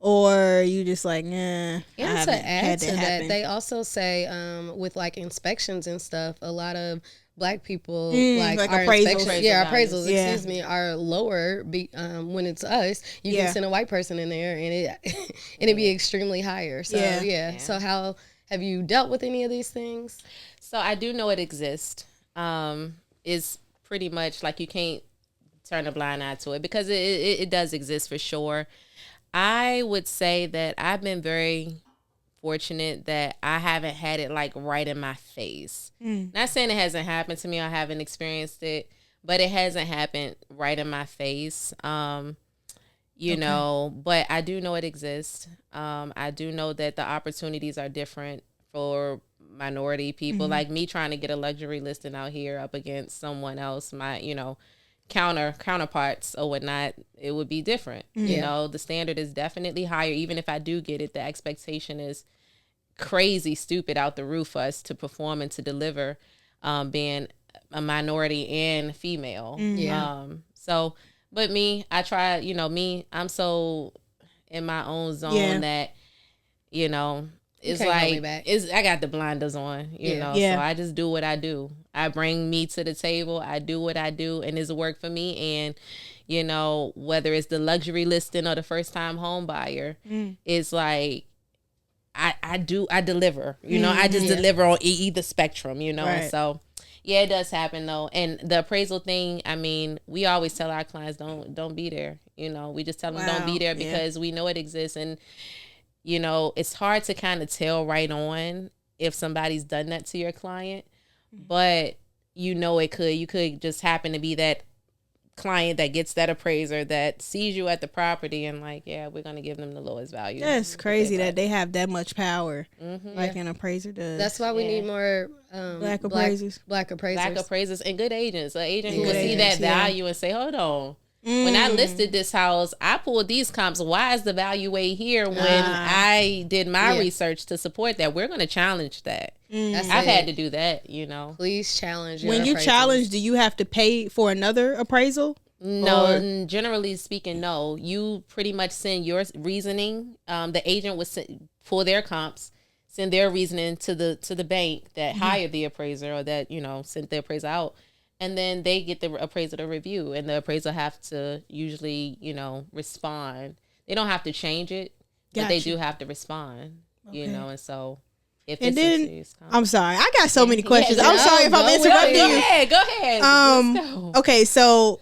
or you just like, nah? And I to haven't add had to that that, happen. they also say with like inspections and stuff, a lot of black people like our appraisals. inspections, appraisals, Yeah. excuse me, are lower. When it's us, you can send a white person in there and it'd be extremely higher. So yeah. So how have you dealt with any of these things? So I do know it exists. It's pretty much like you can't turn a blind eye to it because it does exist for sure. I would say that I've been very fortunate that I haven't had it like right in my face. Not saying it hasn't happened to me, I haven't experienced it, but it hasn't happened right in my face. You know, but I do know it exists. I do know that the opportunities are different for minority people. Like me trying to get a luxury listing out here up against someone else, my, you know, counterparts or whatnot, it would be different. You know, the standard is definitely higher. Even if I do get it, the expectation is crazy stupid out the roof for us to perform and to deliver, being a minority and female. So but me, I try, you know, I'm so in my own zone that, you know, it's like I got the blinders on, you know. So I just do what I do. I bring me to the table. I do what I do, and it's work for me. And you know, whether it's the luxury listing or the first time home buyer, it's like I deliver, you know, I just deliver on either spectrum, you know. Right. And so yeah, it does happen though. And the appraisal thing, I mean, we always tell our clients don't be there. You know, we just tell them don't be there because we know it exists. And, you know, it's hard to kind of tell right on if somebody's done that to your client, but you know, you could just happen to be that client that gets that appraiser that sees you at the property and like, yeah, we're going to give them the lowest value. That's crazy that they have that much power, like an appraiser does. That's why we need more black appraisers. Black appraisers. Black appraisers and good agents. An agent who Good will see that agents, yeah. value and say, hold on. When I listed this house, I pulled these comps. Why is the value way here when I did my research to support that? We're going to challenge that. That's I've it. had to do that, you know. Please challenge your When you appraisers. challenge, do you have to pay for another appraisal? No, generally speaking, no. You pretty much send your reasoning. The agent would pull their comps, send their reasoning to the bank that hired the appraiser or that, you know, sent the appraiser out. And then they get the appraiser to review, and the appraiser have to usually, you know, respond. They don't have to change it, but they do have to respond, you know. And so, if And it's a then, serious I'm sorry, I got so many questions. Yeah, I'm sorry if I'm go interrupting go you. ahead, go ahead. Let's go. Okay, so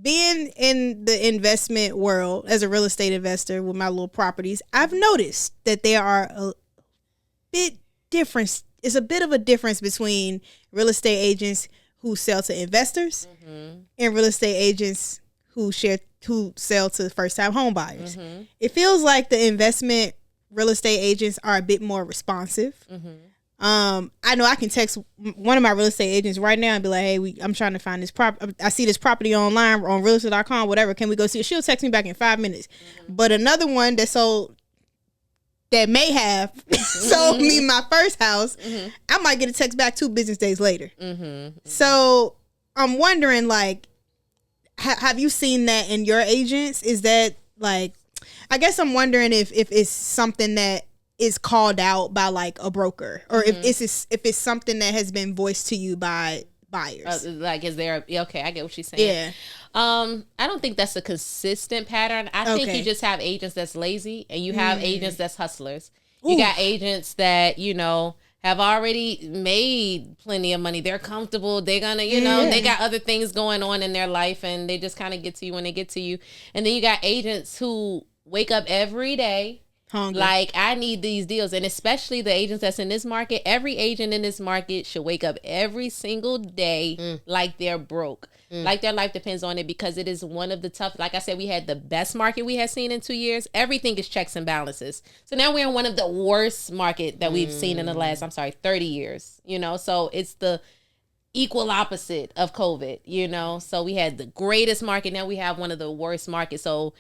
being in the investment world as a real estate investor with my little properties, I've noticed that there are a bit difference. It's a bit of a difference between real estate agents who sell to investors and real estate agents who sell to first-time home buyers. It feels like the investment real estate agents are a bit more responsive. I know I can text one of my real estate agents right now and be like, hey, I'm trying to find this I see this property online on realtor.com, whatever. Can we go see it? She'll text me back in 5 minutes. But another one that may have sold me my first house, I might get a text back 2 business days later. So I'm wondering, like, have you seen that in your agents? Is that like, I guess I'm wondering if it's something that is called out by like a broker, or if it's something that has been voiced to you by buyers. Like, is there okay, I get what she's saying. Yeah. I don't think that's a consistent pattern. I think Okay. you just have agents that's lazy and you have agents that's hustlers. You got agents that, you know, have already made plenty of money. They're comfortable. They're gonna, you know, they got other things going on in their life and they just kind of get to you when they get to you. And then you got agents who wake up every day Hungry. like, I need these deals. And especially the agents that's in this market, every agent in this market should wake up every single day like they're broke. Like their life depends on it, because it is one of the tough, like I said, we had the best market we had seen in 2 years. Everything is checks and balances. So now we're in one of the worst market that we've seen in the last, 30 years, you know? So it's the equal opposite of COVID, you know? So we had the greatest market. Now we have one of the worst markets. So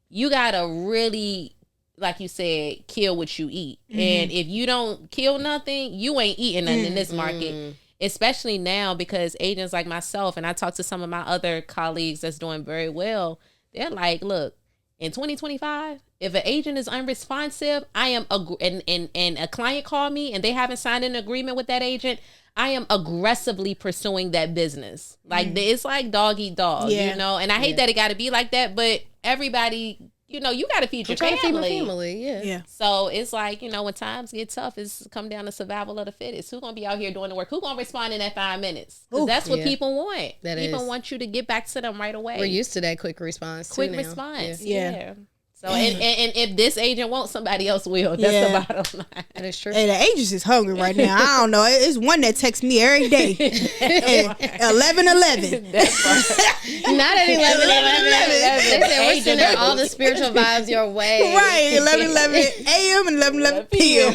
you got to really, like you said, kill what you eat. And if you don't kill nothing, you ain't eating nothing in this market. Especially now, because agents like myself, and I talk to some of my other colleagues that's doing very well, they're like, look, in 2025, if an agent is unresponsive, I am and a client called me and they haven't signed an agreement with that agent, I am aggressively pursuing that business. Like, it's like dog eat dog, you know? And I hate that it got to be like that, but everybody, you know, you got to feed your family. Feed my family, yeah. So it's like, you know, when times get tough, it's come down to survival of the fittest. Who's going to be out here doing the work? Who's going to respond in that 5 minutes? Because that's what people want. People want you to get back to them right away. We're used to that quick response. Quick too now. response. Yeah. Yeah. So, and if this agent won't, somebody else will. That's the bottom line. That is true. Hey, the agents is hungry right now. I don't know. It's one that texts me every day. 11:11. That's right. Not at 11:11. They said we're Agent sending all the levels. spiritual vibes your way. Right, 11:11 a.m. and 11:11 p.m. I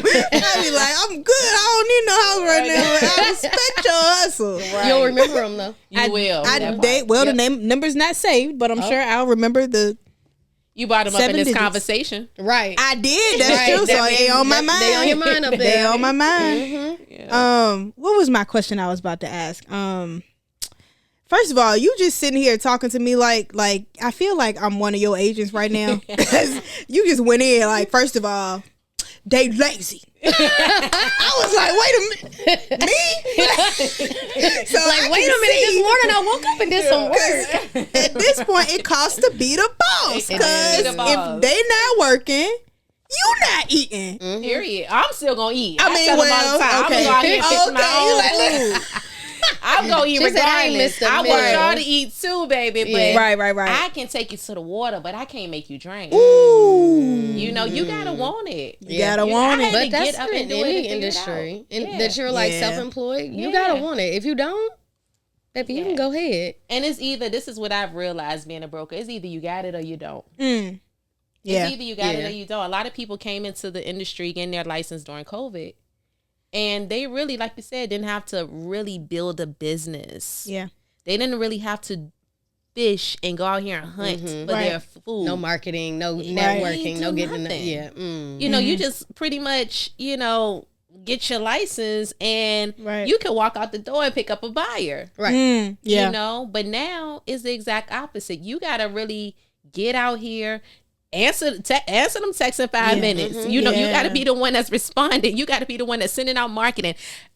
be like, I'm good. I don't need no house right now. But I respect your hustle. Right. You'll remember them though. You will. The number's not saved, but I'm sure I'll remember the. You brought them up in 7 this digits. conversation. Right. I did. That's Right. true. So That they on my means mind. they on your mind up They there. on my mind. What was my question I was about to ask? First of all, you just sitting here talking to me like I feel like I'm one of your agents right now, because you just went in like, first of all, they lazy. I was like, wait a minute, me? So Like, wait a minute. This morning I woke up and did some work. at this point, it costs to be the boss. It Because costs to be the boss. if they not working, You not eating. Period. I'm still gonna eat. I mean, tell them all the time, okay. I'm gonna go out here and fix Okay, my you own food. I'm gonna eat She said, I ain't regardless. missed a I meal. want y'all to eat too, baby. But Yeah. Right. I can take you to the water, but I can't make you drink. Ooh. You know, you gotta want it. You gotta want I it. had to But that's get up in and do it any and figure it industry. out. And Yeah. that you're like Yeah. self-employed, you Yeah. gotta want it. If you don't, baby, you Yeah. can go ahead. And it's either, this is what I've realized being a broker, it's either you got it or you don't. Yeah. It's either you got it Yeah. or you don't. A lot of people came into the industry getting their license during COVID. And they really, like you said, didn't have to really build a business. Yeah. They didn't really have to fish and go out here and hunt for Right. their food. No marketing, no Right. networking, Do no getting nothing. yeah. You know, you just pretty much, get your license and Right. you can walk out the door and pick up a buyer. Right. Yeah. You know, but now it's the exact opposite. You got to really get out here, answer them texts in 5 minutes. You know, you got to Yeah. be the one that's responding. You got to be the one that's sending out marketing.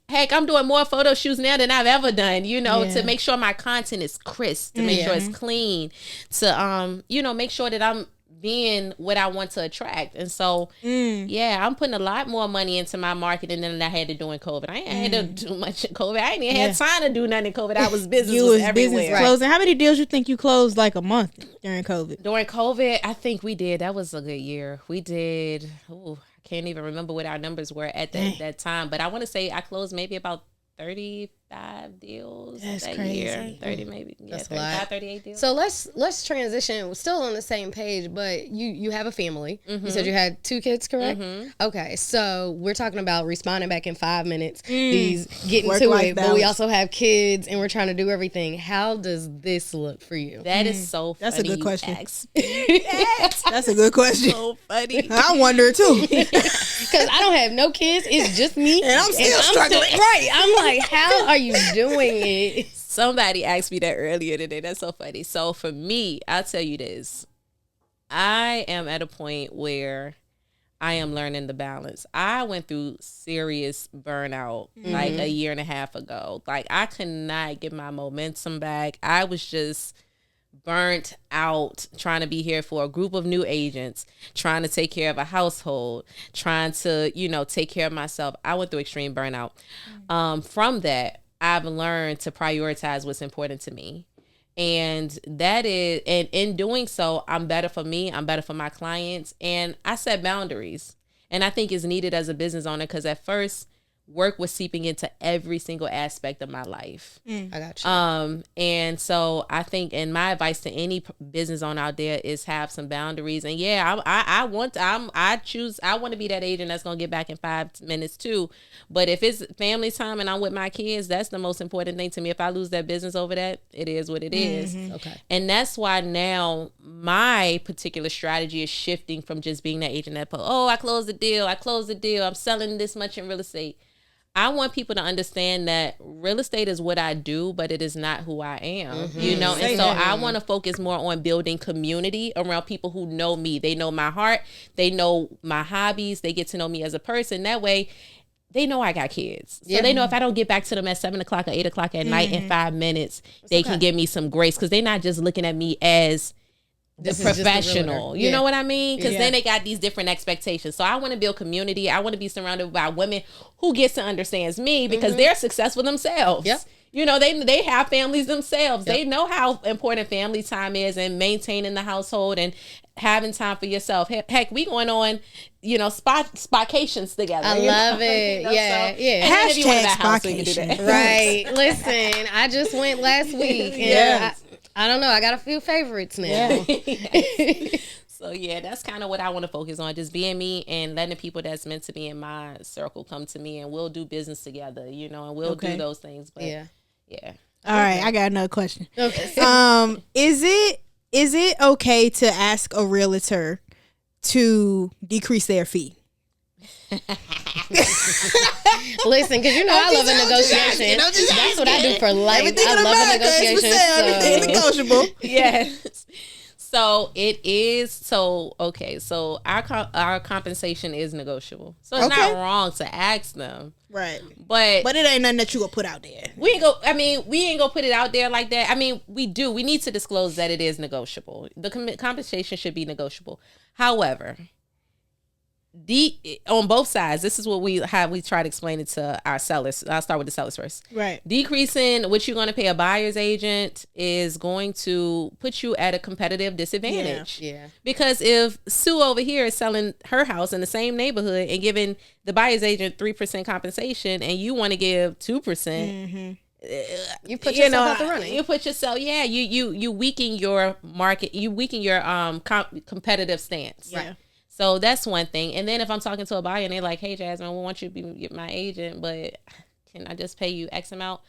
Heck, I'm doing more photo shoots now than I've ever done, to make sure my content is crisp, to make sure it's clean, to, make sure that I'm being what I want to attract. And so, I'm putting a lot more money into my marketing than I had to do in COVID. I ain't had to do much in COVID. I ain't even had time to do nothing in COVID. I was business You was was everywhere. business closing. How many deals you think you closed like a month during COVID? During COVID, I think we did. That was a good year. We did. I can't even remember what our numbers were at that time. But I want to say I closed maybe about 35 deals That's that crazy. year. 30 maybe. Yeah, That's a lot. 38 deals. So let's transition. We're still on the same page, but you have a family. You said you had 2 kids, correct? Okay, so we're talking about responding back in 5 minutes. These getting to Work-life it, but we balance. also have kids, and we're trying to do everything. How does this look for you? That is so funny. That's a good question. asked me that. That's a good question. So funny. I wonder too. Because I don't have no kids. It's just me, And I'm still struggling. right? I'm like, how are you doing it? Somebody asked me that earlier today. That's so funny. So for me, I'll tell you this. I am at a point where I am learning the balance. I went through serious burnout like a year and a half ago. Like I could not get my momentum back. I was just burnt out trying to be here for a group of new agents, trying to take care of a household, trying to, take care of myself. I went through extreme burnout. From that, I've learned to prioritize what's important to me. And that is, and in doing so, I'm better for me, I'm better for my clients, and I set boundaries. And I think it's needed as a business owner because at first, work was seeping into every single aspect of my life. I got you. And so I think, and my advice to any business owner out there is have some boundaries. And I want to be that agent that's going to get back in 5 minutes too. But if it's family time and I'm with my kids, that's the most important thing to me. If I lose that business over that, it is what it is. Okay. And that's why now my particular strategy is shifting from just being that agent that I closed the deal, I'm selling this much in real estate. I want people to understand that real estate is what I do, but it is not who I am, And so I want to focus more on building community around people who know me. They know my heart. They know my hobbies. They get to know me as a person. That way, they know I got kids. So they know if I don't get back to them at 7 o'clock or 8 o'clock at night in 5 minutes, they can give me some grace because they're not just looking at me as This is just a professional. realtor. You Yeah. know what I mean? Because then they got these different expectations. So I want to build community. I want to be surrounded by women who gets to understands me because they're successful themselves. Yep. They have families themselves. They know how important family time is and maintaining the household and having time for yourself. Heck, we going on, spotcations together. I love it. Yeah. And then if you want to buy a house, we can do that. Right. Listen, I just went last week. And Yes. I don't know. I got a few favorites now. So yeah, that's kind of what I want to focus on, just being me and letting the people that's meant to be in my circle come to me, and we'll do business together, and we'll do those things. But yeah. All right, I got another question. Okay. Is it okay to ask a realtor to decrease their fee? Listen, because I love a negotiation. That's what I do for life. I love a negotiation. Everything negotiable. Yes. So it is. So okay. So our compensation is negotiable. So it's not wrong to ask them. Right. But it ain't nothing that you gonna put out there. we ain't gonna put it out there like that. I mean, we do. We need to disclose that it is negotiable. The compensation should be negotiable. However, on both sides, this is what we try to explain it to our sellers. I'll start with the sellers first. Right. Decreasing what you're going to pay a buyer's agent is going to put you at a competitive disadvantage. Yeah. Because if Sue over here is selling her house in the same neighborhood and giving the buyer's agent 3% compensation, and you want to give 2%. You put yourself out the running. You put yourself, you weaken your market, you weaken your competitive stance. Yeah. So that's one thing. And then if I'm talking to a buyer and they're like, hey, Jasmine, we want you to be my agent, but can I just pay you X amount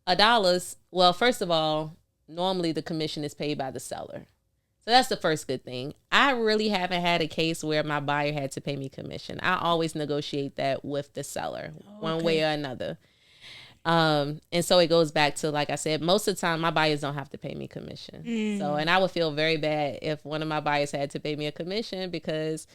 of dollars? Well, first of all, normally the commission is paid by the seller. So that's the first good thing. I really haven't had a case where my buyer had to pay me commission. I always negotiate that with the seller, one way or another. And so it goes back to, like I said, most of the time my buyers don't have to pay me commission. So, and I would feel very bad if one of my buyers had to pay me a commission because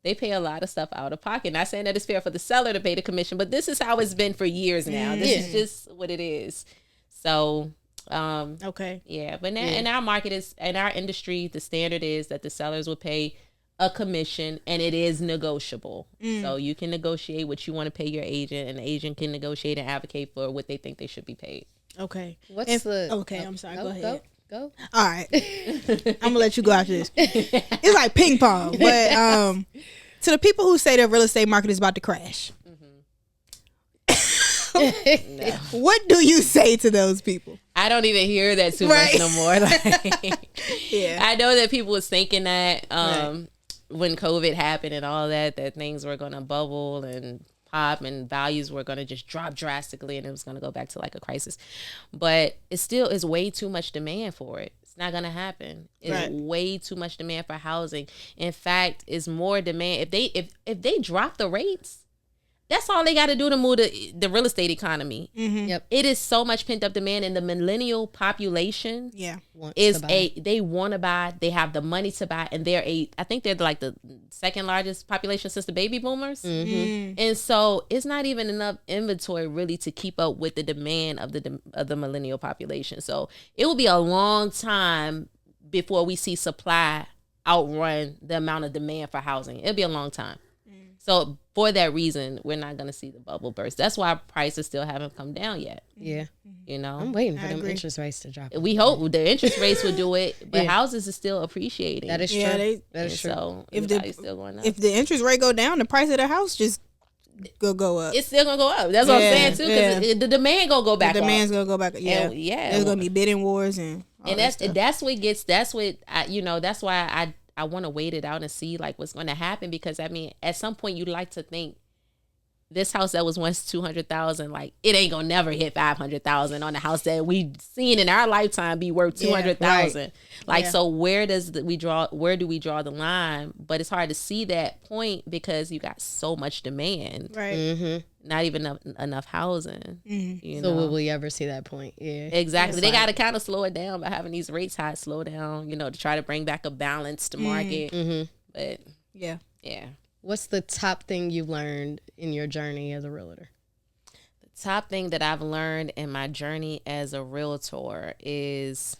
they pay a lot of stuff out of pocket. Not saying that it's fair for the seller to pay the commission, but this is how it's been for years now. This is just what it is. So, Okay. yeah, but now in our market in our industry, the standard is that the sellers will pay a commission, and it is negotiable. So you can negotiate what you want to pay your agent, and the agent can negotiate and advocate for what they think they should be paid. Okay. Okay, I'm sorry. Go ahead. Go. All right. I'm gonna let you go after this. It's like ping pong, but to the people who say the real estate market is about to crash, what do you say to those people? I don't even hear that too much no more. Like, Yeah. I know that people was thinking that when COVID happened and all that things were going to bubble and pop and values were going to just drop drastically and it was going to go back to like a crisis. But it still is way too much demand for it. It's not going to happen. It's way too much demand for housing. In fact, it's more demand. If they drop the rates, that's all they got to do to move the real estate economy. Yep. It is so much pent up demand, and the millennial population they want to buy. They have the money to buy, and I think they're like the second largest population since the baby boomers. And so it's not even enough inventory really to keep up with the demand of the millennial population. So it will be a long time before we see supply outrun the amount of demand for housing. It'll be a long time. So for that reason, we're not going to see the bubble burst. That's why prices still haven't come down yet. Yeah. You know, I'm waiting for them interest rates to drop. We hope the interest rates will do it, but houses are still appreciating. That is true. That is true. So if the still going up. If the interest rate go down, the price of the house just go up. It's still gonna go up. That's what I'm saying too. Because the demand gonna go back. The demand's gonna go back. Yeah, and, There's gonna be bidding wars and that's why I want to wait it out and see like what's going to happen, because I mean, at some point you like to think this house that was once 200,000, like it ain't gonna never hit 500,000 on the house that we seen in our lifetime be worth 200,000. Like, so where do we draw the line? But it's hard to see that point because you got so much demand, right? Not even enough housing. You so know? will we ever see that point? Yeah, exactly. They got to kind of slow it down by having these rates high, slow down, to try to bring back a balanced market. But yeah. What's the top thing you've learned in your journey as a realtor? The top thing that I've learned in my journey as a realtor is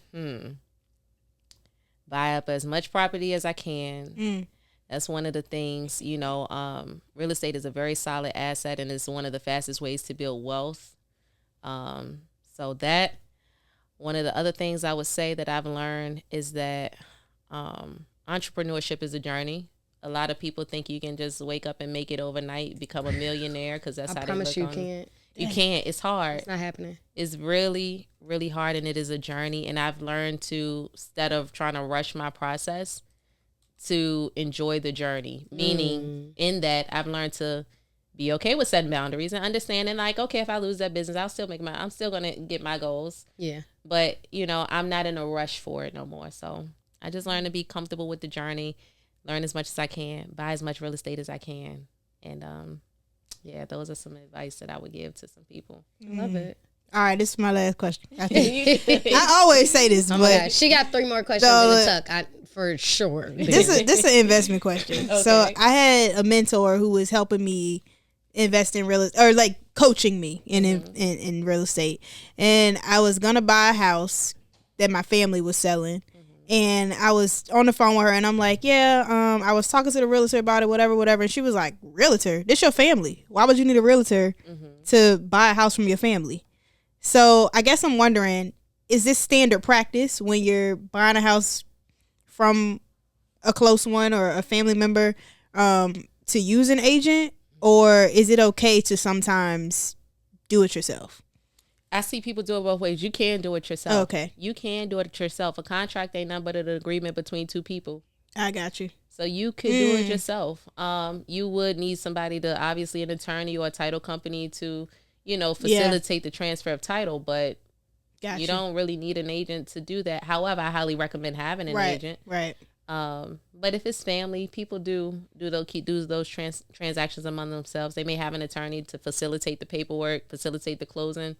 buy up as much property as I can. That's one of the things, real estate is a very solid asset and it's one of the fastest ways to build wealth. So that, one of the other things I would say that I've learned is that entrepreneurship is a journey. A lot of people think you can just wake up and make it overnight, become a millionaire, because that's how they look promise you on can't. You can't. It's hard. It's not happening. It's really, really hard, and it is a journey. And I've learned to, instead of trying to rush my process, to enjoy the journey. Meaning, in that, I've learned to be okay with setting boundaries and understanding, like, okay, if I lose that business, I'm still gonna get my goals. Yeah. But I'm not in a rush for it no more. So I just learned to be comfortable with the journey. Learn as much as I can, buy as much real estate as I can. And those are some advice that I would give to some people. Love it. All right, this is my last question. I always say this, but she got 3 more questions in the tuck, for sure. This is an investment question. Okay. So I had a mentor who was helping me invest in real estate, or like coaching me in real estate. And I was gonna buy a house that my family was selling. And I was on the phone with her, and I'm like, yeah, I was talking to the realtor about it, whatever. And she was like, realtor? This your family. Why would you need a realtor to buy a house from your family? So I guess I'm wondering, is this standard practice when you're buying a house from a close one or a family member to use an agent? Or is it okay to sometimes do it yourself? I see people do it both ways. You can do it yourself. Okay. You can do it yourself. A contract ain't nothing but an agreement between two people. I got you. So you could do it yourself. You would need somebody to, obviously an attorney or a title company to, facilitate the transfer of title, but you don't really need an agent to do that. However, I highly recommend having an agent. Right. But if it's family, people do those transactions among themselves. They may have an attorney to facilitate the paperwork, facilitate the closing.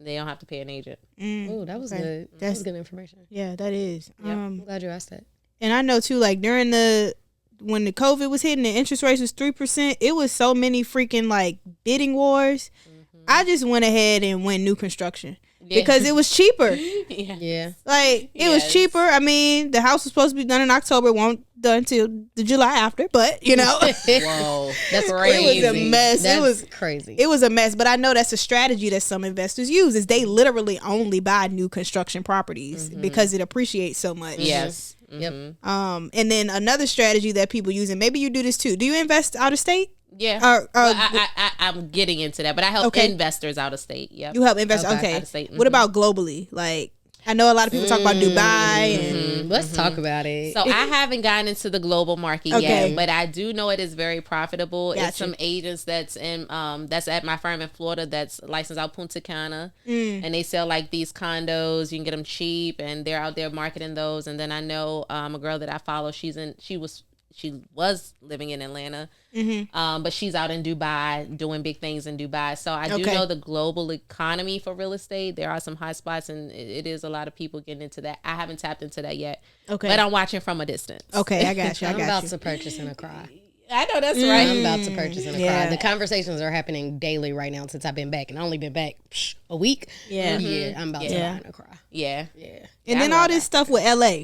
They don't have to pay an agent. Oh, that was good. That's good information. Yeah, that is. Yep. I'm glad you asked that. And I know too, like when the COVID was hitting, the interest rates was 3%. It was so many freaking like bidding wars. I just went ahead and went new construction because it was cheaper. Yeah. Like it was cheaper. I mean, the house was supposed to be done in October. It won't done till the July after, but Whoa, that's crazy. It was a mess. It was crazy. It was a mess, but I know that's a strategy that some investors use is they literally only buy new construction properties because it appreciates so much. Yes. Yep. And then another strategy that people use, and maybe you do this too. Do you invest out of state? Yeah. I'm getting into that, but I help investors out of state. Yep. You help investors. Okay. Out of state. What about globally? Like, I know a lot of people talk about Dubai. And Let's talk about it. So I haven't gotten into the global market yet, but I do know it is very profitable. It's some agents that's at my firm in Florida that's licensed out Punta Cana, and they sell like these condos. You can get them cheap, and they're out there marketing those. And then I know a girl that I follow. She was living in Atlanta, but she's out in Dubai doing big things in Dubai. So I do know the global economy for real estate. There are some hot spots, and it is a lot of people getting into that. I haven't tapped into that yet, but I'm watching from a distance. Okay, I got you. I'm about to purchase in Accra. I know that's right. I'm about to purchase in Accra. The conversations are happening daily right now since I've been back, and I only been back a week. Yeah, I'm about to buy in Accra. Yeah. And then all this stuff with LA.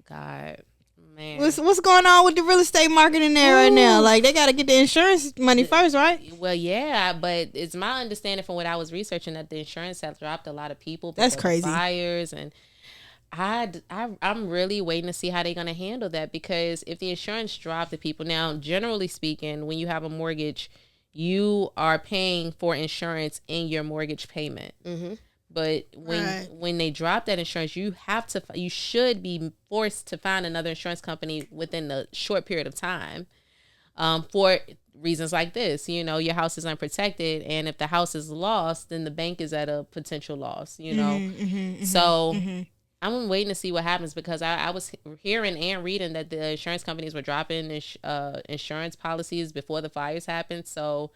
God. Man. What's going on with the real estate market in there right now? Like, they got to get the insurance money first, right? Well, yeah, but it's my understanding from what I was researching that the insurance has dropped a lot of people. That's crazy. Fires, and I'm really waiting to see how they're going to handle that, because if the insurance dropped the people, now generally speaking, when you have a mortgage, you are paying for insurance in your mortgage payment. But when they drop that insurance, you should be forced to find another insurance company within a short period of time, for reasons like this. Your house is unprotected, and if the house is lost, then the bank is at a potential loss. I'm waiting to see what happens, because I was hearing and reading that the insurance companies were dropping insurance policies before the fires happened. So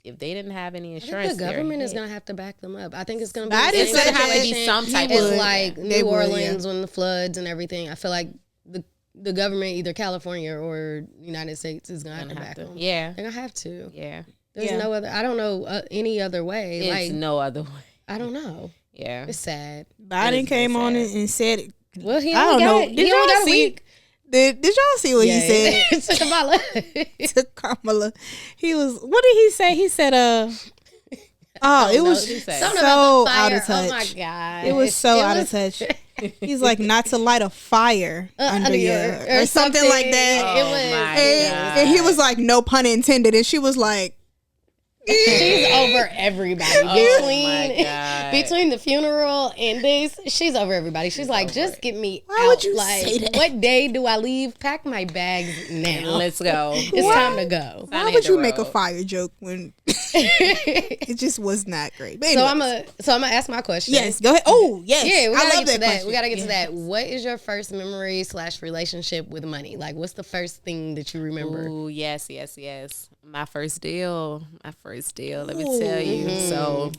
if they didn't have any insurance, the government is going to have to back them up. I think it's going to be it's going to have to be some type of. It's like New Orleans when the floods and everything. I feel like the government, either California or United States, is going to have to back them. Yeah, they're going to have to. Yeah, there's no other. I don't know any other way. It's no other way. I don't know. Yeah, it's sad. Biden came on and said, "Well, I don't know. Did y'all see? Did y'all see what he said to Kamala? To Kamala, what did he say? He said, it was so out of touch. Oh my God, it was so out of touch. He's like, not to light a fire under you or something like that. And he was like, no pun intended, and she was like, she's over everybody. Between the funeral and this, she's over everybody. She's like, just get me Why out. Would you like, say that? What day do I leave? Pack my bags now. Let's go. It's time to go. Why would you make a fire joke when it just was not great? But anyway. So I'm gonna ask my question. Yes, go ahead. Oh, yes. Yeah, we I love that question. question. We gotta get to that. What is your first memory / relationship with money? Like, what's the first thing that you remember? Oh, yes. My first deal. Let me tell you. So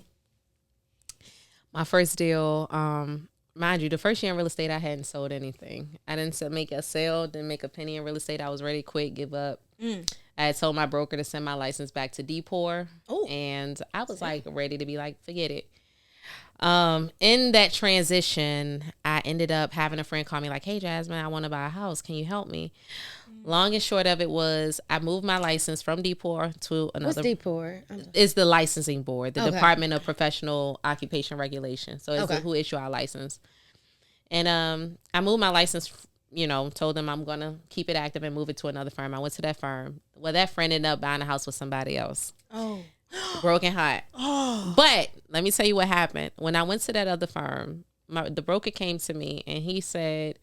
my first deal, mind you, the first year in real estate, I hadn't sold anything. I didn't make a sale, didn't make a penny in real estate. I was ready to quit, give up. I had told my broker to send my license back to DPOR, and I was like ready to be like, forget it. In that transition, I ended up having a friend call me like, hey, Jasmine, I want to buy a house. Can you help me? Long and short of it was I moved my license from DPOR to another. What's DPOR? It's the licensing board, the Okay. Department of Professional Occupation Regulation. So it's Okay. who issue our license. And I moved my license, told them I'm going to keep it active and move it to another firm. I went to that firm. Well, that friend ended up buying a house with somebody else. Oh. Broken heart. But let me tell you what happened. When I went to that other firm, the broker came to me and he said,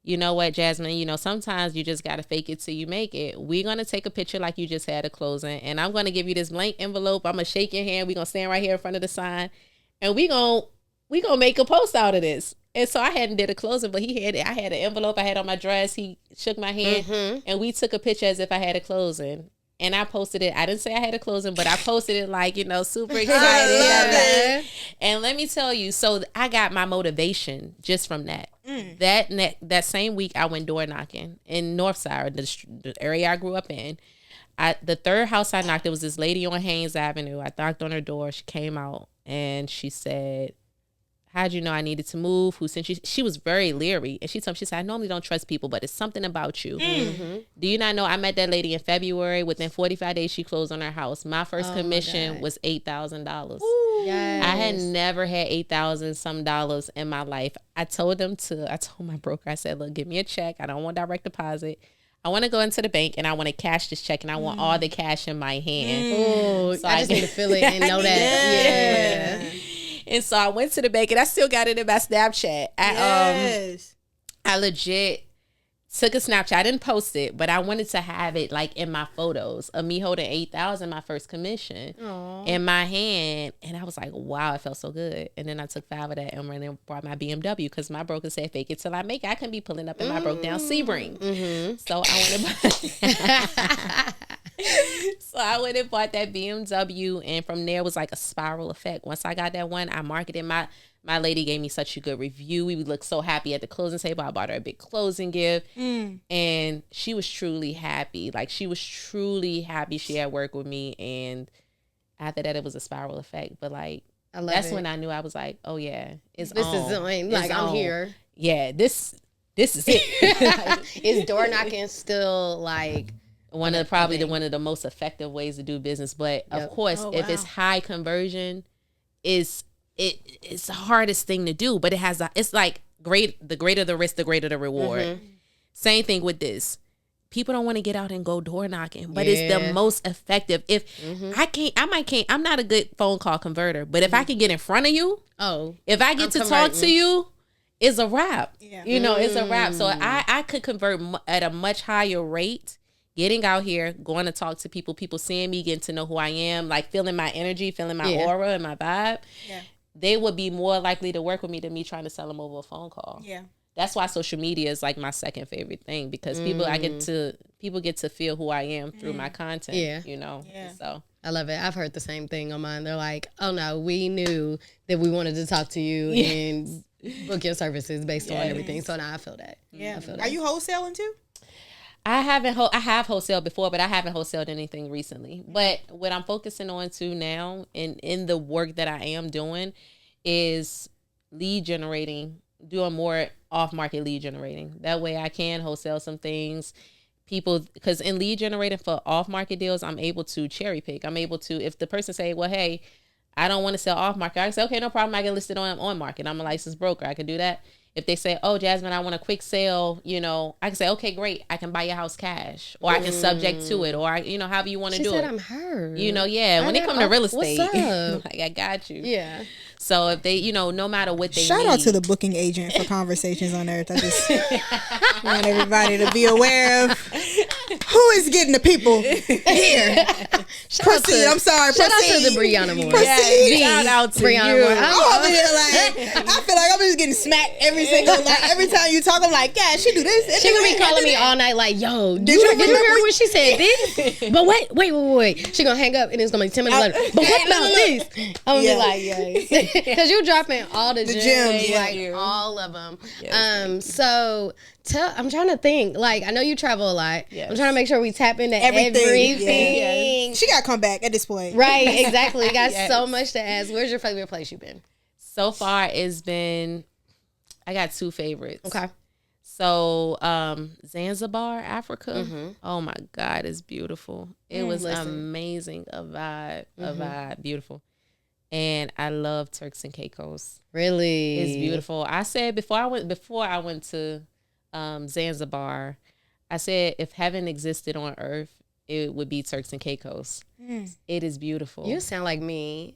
you know what, Jasmine, sometimes you just got to fake it till you make it. We're going to take a picture like you just had a closing, and I'm going to give you this blank envelope. I'm going to shake your hand. We're going to stand right here in front of the sign, and we gonna make a post out of this. And so I hadn't did a closing, but I had an envelope I had on my dress. He shook my hand, and we took a picture as if I had a closing. And I posted it. I didn't say I had a closing, but I posted it like, super excited. And let me tell you, so I got my motivation just from that. That same week, I went door knocking in Northside, the area I grew up in. The third house I knocked, it was this lady on Haynes Avenue. I knocked on her door. She came out and she said, how'd you know I needed to move? Who sent you? She was very leery. And she told me, she said, I normally don't trust people, but it's something about you. Do you not know I met that lady in February? Within 45 days, she closed on her house. My first commission was $8,000. Yes. I had never had $8,000 some dollars in my life. I told my broker, I said, look, give me a check. I don't want direct deposit. I want to go into the bank and I want to cash this check and I want all the cash in my hand. Oh, so I just need to feel it and know that. Yeah. And so I went to the bank and I still got it in my Snapchat. I legit took a Snapchat. I didn't post it, but I wanted to have it like in my photos of me holding $8,000, my first commission, in my hand. And I was like, wow, it felt so good. And then I took 5 of that and ran and brought my BMW because my broker said, fake it till I make it. I couldn't be pulling up in my broke down Sebring. So I went and bought that BMW, and from there was like a spiral effect. Once I got that one, I marketed. My lady gave me such a good review. We would look so happy at the closing table. I bought her a big closing gift, and she was truly happy. Like, she was truly happy she had worked with me, and after that, it was a spiral effect. But like, that's when I knew. I was like, oh yeah, This is like, I'm here. Yeah, this is it. Is door knocking still like one of the most effective ways to do business? But of course, if it's high conversion, it's the hardest thing to do. But it's like the greater the risk, the greater the reward. Same thing with this. People don't want to get out and go door knocking, but it's the most effective. If I'm not a good phone call converter, but if I can get in front of you, if I get to talk to you, it's a wrap. Yeah. It's a wrap. So I could convert at a much higher rate, getting out here, going to talk to people seeing me, getting to know who I am, like feeling my energy, feeling my aura and my vibe. Yeah. They would be more likely to work with me than me trying to sell them over a phone call. Yeah. That's why social media is like my second favorite thing, because people get to feel who I am through my content. Yeah. Yeah. So I love it. I've heard the same thing on mine. They're like, oh no, we knew that we wanted to talk to you and book your services based on everything. So now I feel that. Yeah. Are you wholesaling too? I have wholesaled before, but I haven't wholesaled anything recently. But what I'm focusing on to now in the work that I am doing is lead generating, doing more off-market lead generating. That way I can wholesale some things. Because in lead generating for off-market deals, I'm able to cherry pick. I'm able to, if the person say, well, hey, I don't want to sell off-market, I can say, okay, no problem. I can list it on market. I'm a licensed broker. I can do that. If they say, oh, Jasmine, I want a quick sale, I can say, okay, great. I can buy your house cash, or I can subject to it, or, however you want to do it. She said I'm her. When it comes to real estate, like, I got you. Yeah. So if they, no matter what they Shout need. out to the booking agent for Conversations on Earth. I just want everybody to be aware of who is getting the people here. Proceed. I'm sorry. Shout out to the Brianna Moore. Proceed. Shout out to Brianna you. Moore. I'm over here like, I feel like I'm just getting smacked every time you talk. I'm like, yeah, she do this. She gonna be calling me all night like, yo, did you hear when she said this? But wait. She gonna hang up and it's gonna be 10 minutes later. But what about this? I'm gonna be like, yes. Because you're dropping all the gems, like all of them. Yes, so I'm trying to think. Like, I know you travel a lot. Yes. I'm trying to make sure we tap into everything. Yes. She got to come back at this point. Right, exactly. Got so much to ask. Where's your favorite place you've been? So far, it's been I got two favorites. Okay. So Zanzibar, Africa. Oh my God, it's beautiful. It was amazing. A vibe, beautiful. And I love Turks and Caicos. Really? It's beautiful. I said before I went to Zanzibar, I said if heaven existed on earth, it would be Turks and Caicos. It is beautiful. You sound like me.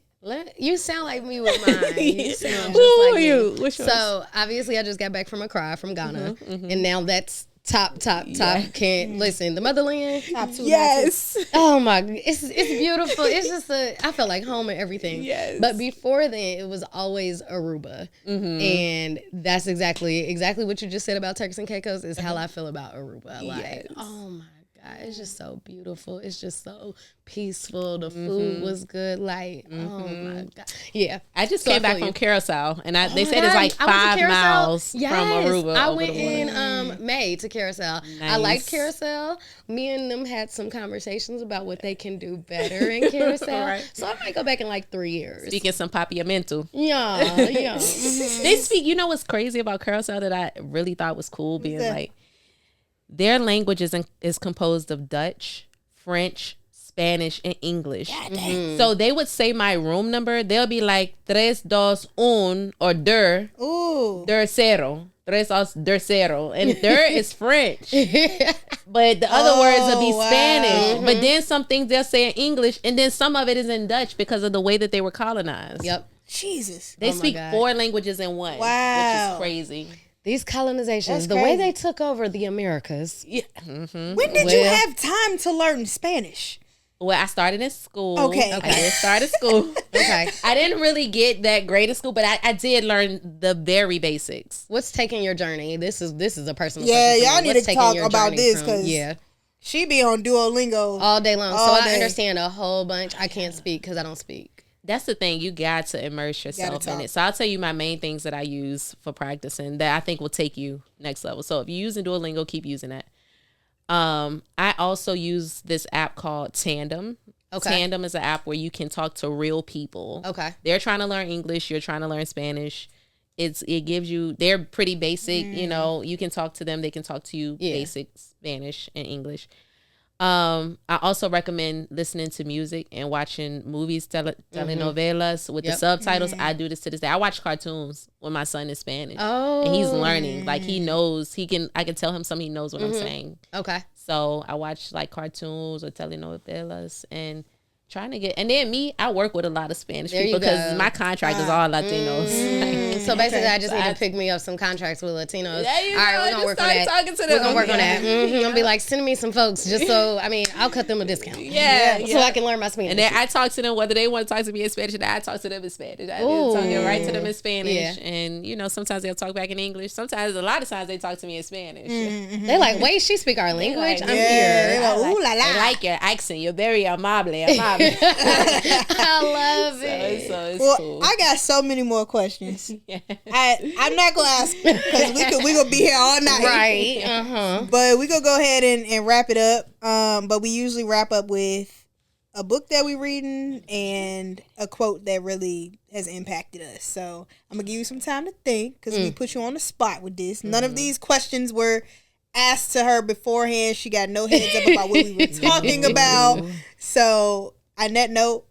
You sound like me with mine. You sound just Who like are me. you? Which one? So obviously, I just got back from Accra, from Ghana, and now that's top. Can't listen. The motherland. Top two. Yes. Oh my! It's beautiful. It's just I felt like home and everything. Yes. But before then, it was always Aruba, and that's exactly what you just said about Turks and Caicos is how I feel about Aruba. Like, oh my God, it's just so beautiful. It's just so peaceful. The food was good. Like, oh my God, yeah. I just So came I back feel from you. Carousel, and they Oh my said it's God, like I went to 5 Carousel. miles Yes, from Aruba. I over went the water. in May to Carousel. I Nice. liked Carousel. Me and them had some conversations about what they can do better in Carousel. Right. So I might go back in like 3 years. Speaking some papiamento. Yeah. They speak. You know what's crazy about Carousel that I really thought was cool? Being like, their language is composed of Dutch, French, Spanish, and English. So they would say my room number. They'll be like 321 or der cero. Der cero. And der is French. But the other words will be Spanish. But then some things they'll say in English, and then some of it is in Dutch because of the way that they were colonized. Yep. Jesus. They Oh my speak God. 4 languages in one. Wow. Which is crazy. These colonizations, That's the way crazy. they took over the Americas. Yeah. When did you have time to learn Spanish? Well, I started in school. Okay. I did start at school. Okay. I didn't really get that great at school, but I did learn the very basics. What's taking your journey? This is a personal Yeah, question for y'all me. need What's to taking talk your about journey this, from- 'cause yeah, She be on Duolingo. all day long. All So day. I understand a whole bunch. I can't speak because I don't speak. That's the thing. You got to immerse yourself in talk. it. So I'll tell you my main things that I use for practicing that I think will take you next level. So if you're using Duolingo, keep using that. I also use this app called Tandem. Okay. Tandem is an app where you can talk to real people. Okay. They're trying to learn English. You're trying to learn Spanish. It gives you, they're pretty basic, you know, you can talk to them. They can talk to you basic Spanish and English. I also recommend listening to music and watching movies, telenovelas with the subtitles. I do this to this day. I watch cartoons when my son is Spanish. Oh. And he's learning. Like he knows, I can tell him something, he knows what I'm saying. Okay. So I watch like cartoons or telenovelas and trying to get, and then I work with a lot of Spanish There people you because go. my contract is all Latinos. So basically, I just So need I- to pick me up some contracts with Latinos. There you All right, go. we're Just gonna work on start that. talking to We're them. gonna work on Yeah. that. I'm gonna be like, send me some folks, just so I'll cut them a discount. Yeah, so I can learn my Spanish. And then I talk to them whether they want to talk to me in Spanish, and I talk to them in Spanish. I Ooh. talk right to them in Spanish, Yeah. and you know sometimes they'll talk back in English. Sometimes, a lot of times, they talk to me in Spanish. They like, wait, she speak our language. like, I'm yeah, here. they like, ooh la la. I like your accent. You're very amable. I love it. So it's Well, cool. I got so many more questions. Yeah. I'm not gonna ask because we gonna be here all night. Right. Uh-huh. But we gonna go ahead and wrap it up. But we usually wrap up with a book that we reading and a quote that really has impacted us. So I'm gonna give you some time to think because we put you on the spot with this. None of these questions were asked to her beforehand. She got no heads up about what we were talking about. So on that note,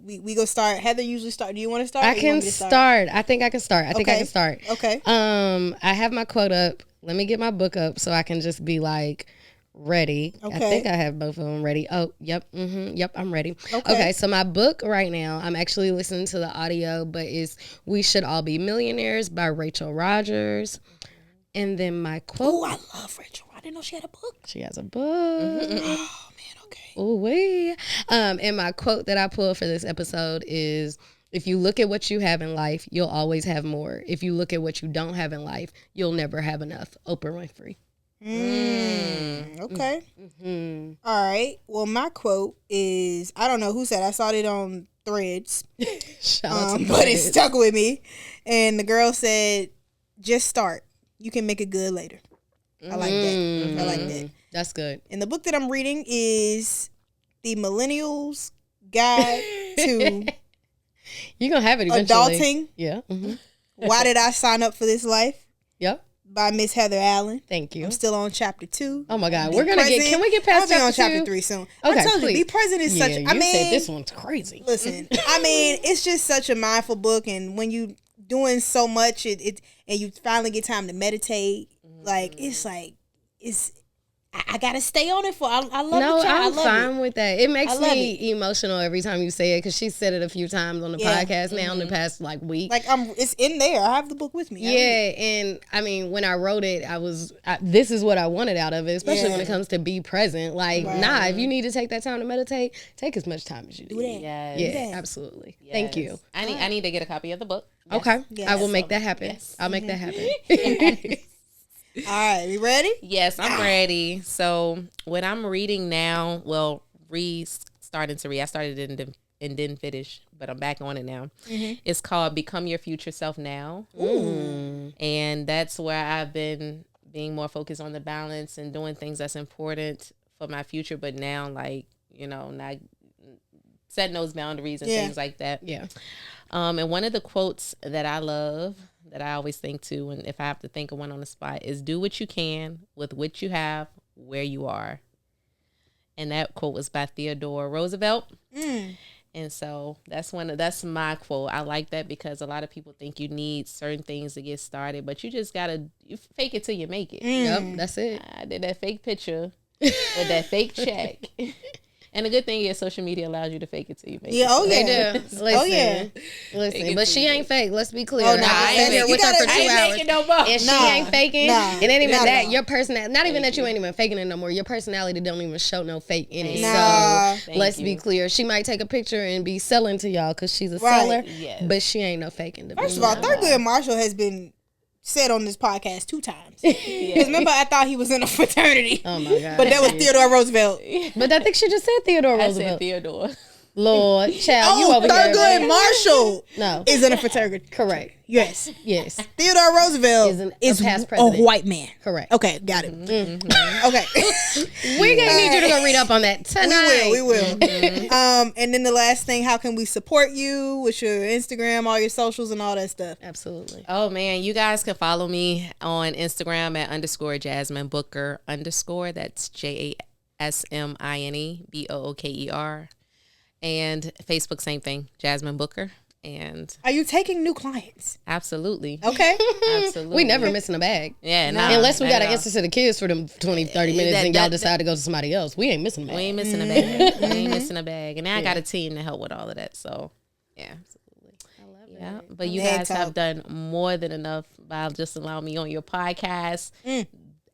we gonna start. Heather usually start. Do you want to start? I or you can want me to start. I think I can start. I think I Okay. can start. Okay. I have my quote up. Let me get my book up so I can just be like ready. I Okay. think I have both of them ready. Oh, yep. Yep, I'm ready. Okay. Okay, so my book right now, I'm actually listening to the audio, but it's We Should All Be Millionaires by Rachel Rogers. And then my quote. Oh, I love Rachel. I didn't know she had a book. She has a book. Oh man. Okay. Oh, wait. And my quote that I pulled for this episode is, if you look at what you have in life, you'll always have more. If you look at what you don't have in life, you'll never have enough. Oprah Winfrey. Okay. All right. Well, my quote is, I don't know who said. I saw it on Threads, Shout out to but it Threads. stuck with me. And the girl said, "Just start. You can make it good later." I like that. I like that. That's good. And the book that I'm reading is The Millennials Guide to You're going to have it eventually. Adulting. Yeah. Why did I sign up for this life? Yep. by Miss Heather Allen. Thank you. I'm still on chapter 2. Oh my God, Be we're gonna Present. can we get past I'll be on chapter chapter 2? 3 soon. Okay, I told please. you, Be Present is such. Yeah, I you mean, said this one's crazy. listen, I mean, it's just such a mindful book, and when you doing so much, it and you finally get time to meditate, like it's I gotta stay on it for. I love No, it, y'all. I I'm love fine with that. It makes I love me emotional every time you say it because she said it a few times on the Yeah. podcast now in the past like week. Like it's in there. I have the book with me. I read it. Yeah, and I mean, when I wrote it, this is what I wanted out of it, especially when it comes to be present. Like, nah, if you need to take that time to meditate, take as much time as you need. Yes. Yeah, absolutely. Thank you. I need to get a copy of the book. Okay, Yes. I will make that happen. Yes. I'll make that happen. All right, we ready? Yes, I'm ready. So what I'm reading now, well, starting to read. I started it and didn't finish, but I'm back on it now. It's called Become Your Future Self Now. And that's where I've been being more focused on the balance and doing things that's important for my future, but now, like, not setting those boundaries and things like that. Yeah. And one of the quotes that I love, that I always think to, and if I have to think of one on the spot, is do what you can with what you have where you are. And that quote was by Theodore Roosevelt. And so that's my quote. I like that because a lot of people think you need certain things to get started, but you just gotta fake it till you make it. Yep, that's it. I did that fake picture with that fake check. And the good thing is social media allows you to fake it till you make it. Oh They yeah. do. Listen, Oh yeah. listen. But she ain't fake. Let's be clear. Oh, no, I I was here ain't with her fake. for You 2 gotta- hours. Making no more. And she Nah, ain't faking. nah, It ain't even not at that. all. Your personality, not even that you ain't even faking it no more. Your personality don't even show no fake in it. Nah. So let's be clear. She might take a picture and be selling to y'all because she's a Right. seller. Yes. But she ain't no faking. First of all, Thurgood Marshall has been said on this podcast 2 times. Because remember, I thought he was in a fraternity. Oh my God. But that was Theodore Roosevelt. But I think she just said Theodore I said Roosevelt. Theodore. Lord, child, you Oh, over here. Thurgood Marshall No. is in a fraternity. Correct. Yes. Yes. Theodore Roosevelt Is a past a president. white man. Correct. Okay, got it. Okay. We gonna need you to go read up on that tonight. We will. And then the last thing, how can we support you with your Instagram, all your socials, and all that stuff? Absolutely. Oh man, you guys can follow me on Instagram at _Jasmine Booker _ That's JASMINE BOOKER. And Facebook, same thing, Jasmine Booker. And Are you taking new clients? absolutely. Okay. Absolutely. We never missing a bag. Yeah, Unless we not got to at all. answer to the kids for them 20, 30 minutes and y'all decide to go to somebody else. We ain't missing a bag. We ain't missing a bag. We ain't missing a bag. And now I got a team to help with all of that. So, yeah. Yeah, but you Head guys talk. have done more than enough by just allowing me on your podcast.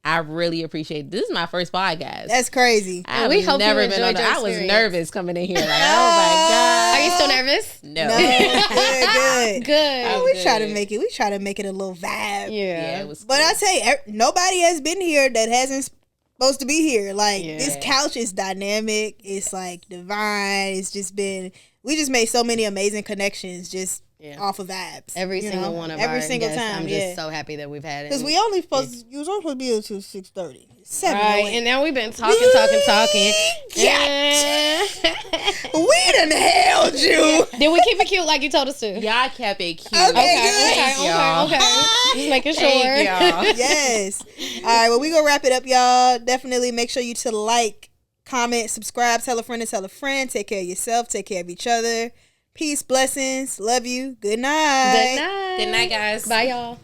I really appreciate it. This is my first podcast. That's crazy. I've we hope you never been enjoyed on. your I was experience. nervous coming in here. Like, oh Are you still nervous? my god, No, good. Good. Oh, we try to good. make it. We try to make it a little vibe. Yeah, it was. But I tell you, nobody has been here that hasn't supposed to be here. Like Yeah. this couch is dynamic. It's like divine. It's just been. We just made so many amazing connections just off of vibes. Every you single know? one of every our single guests, time. I'm Yeah. just so happy that we've had it. Because we only supposed you was only supposed to be here till 6:30. 7. Right, and now we've been talking. We done held you. Did we keep it cute like you told us to? Y'all kept it cute. Okay, Thank good. y'all. Okay. Just making sure. Thank y'all. Yes. All right. Well, we gonna wrap it up, y'all. Definitely make sure you to like, comment, subscribe, tell a friend to tell a friend. Take care of yourself. Take care of each other. Peace, blessings. Love you. Good night. Good night. Good night, guys. Bye, y'all.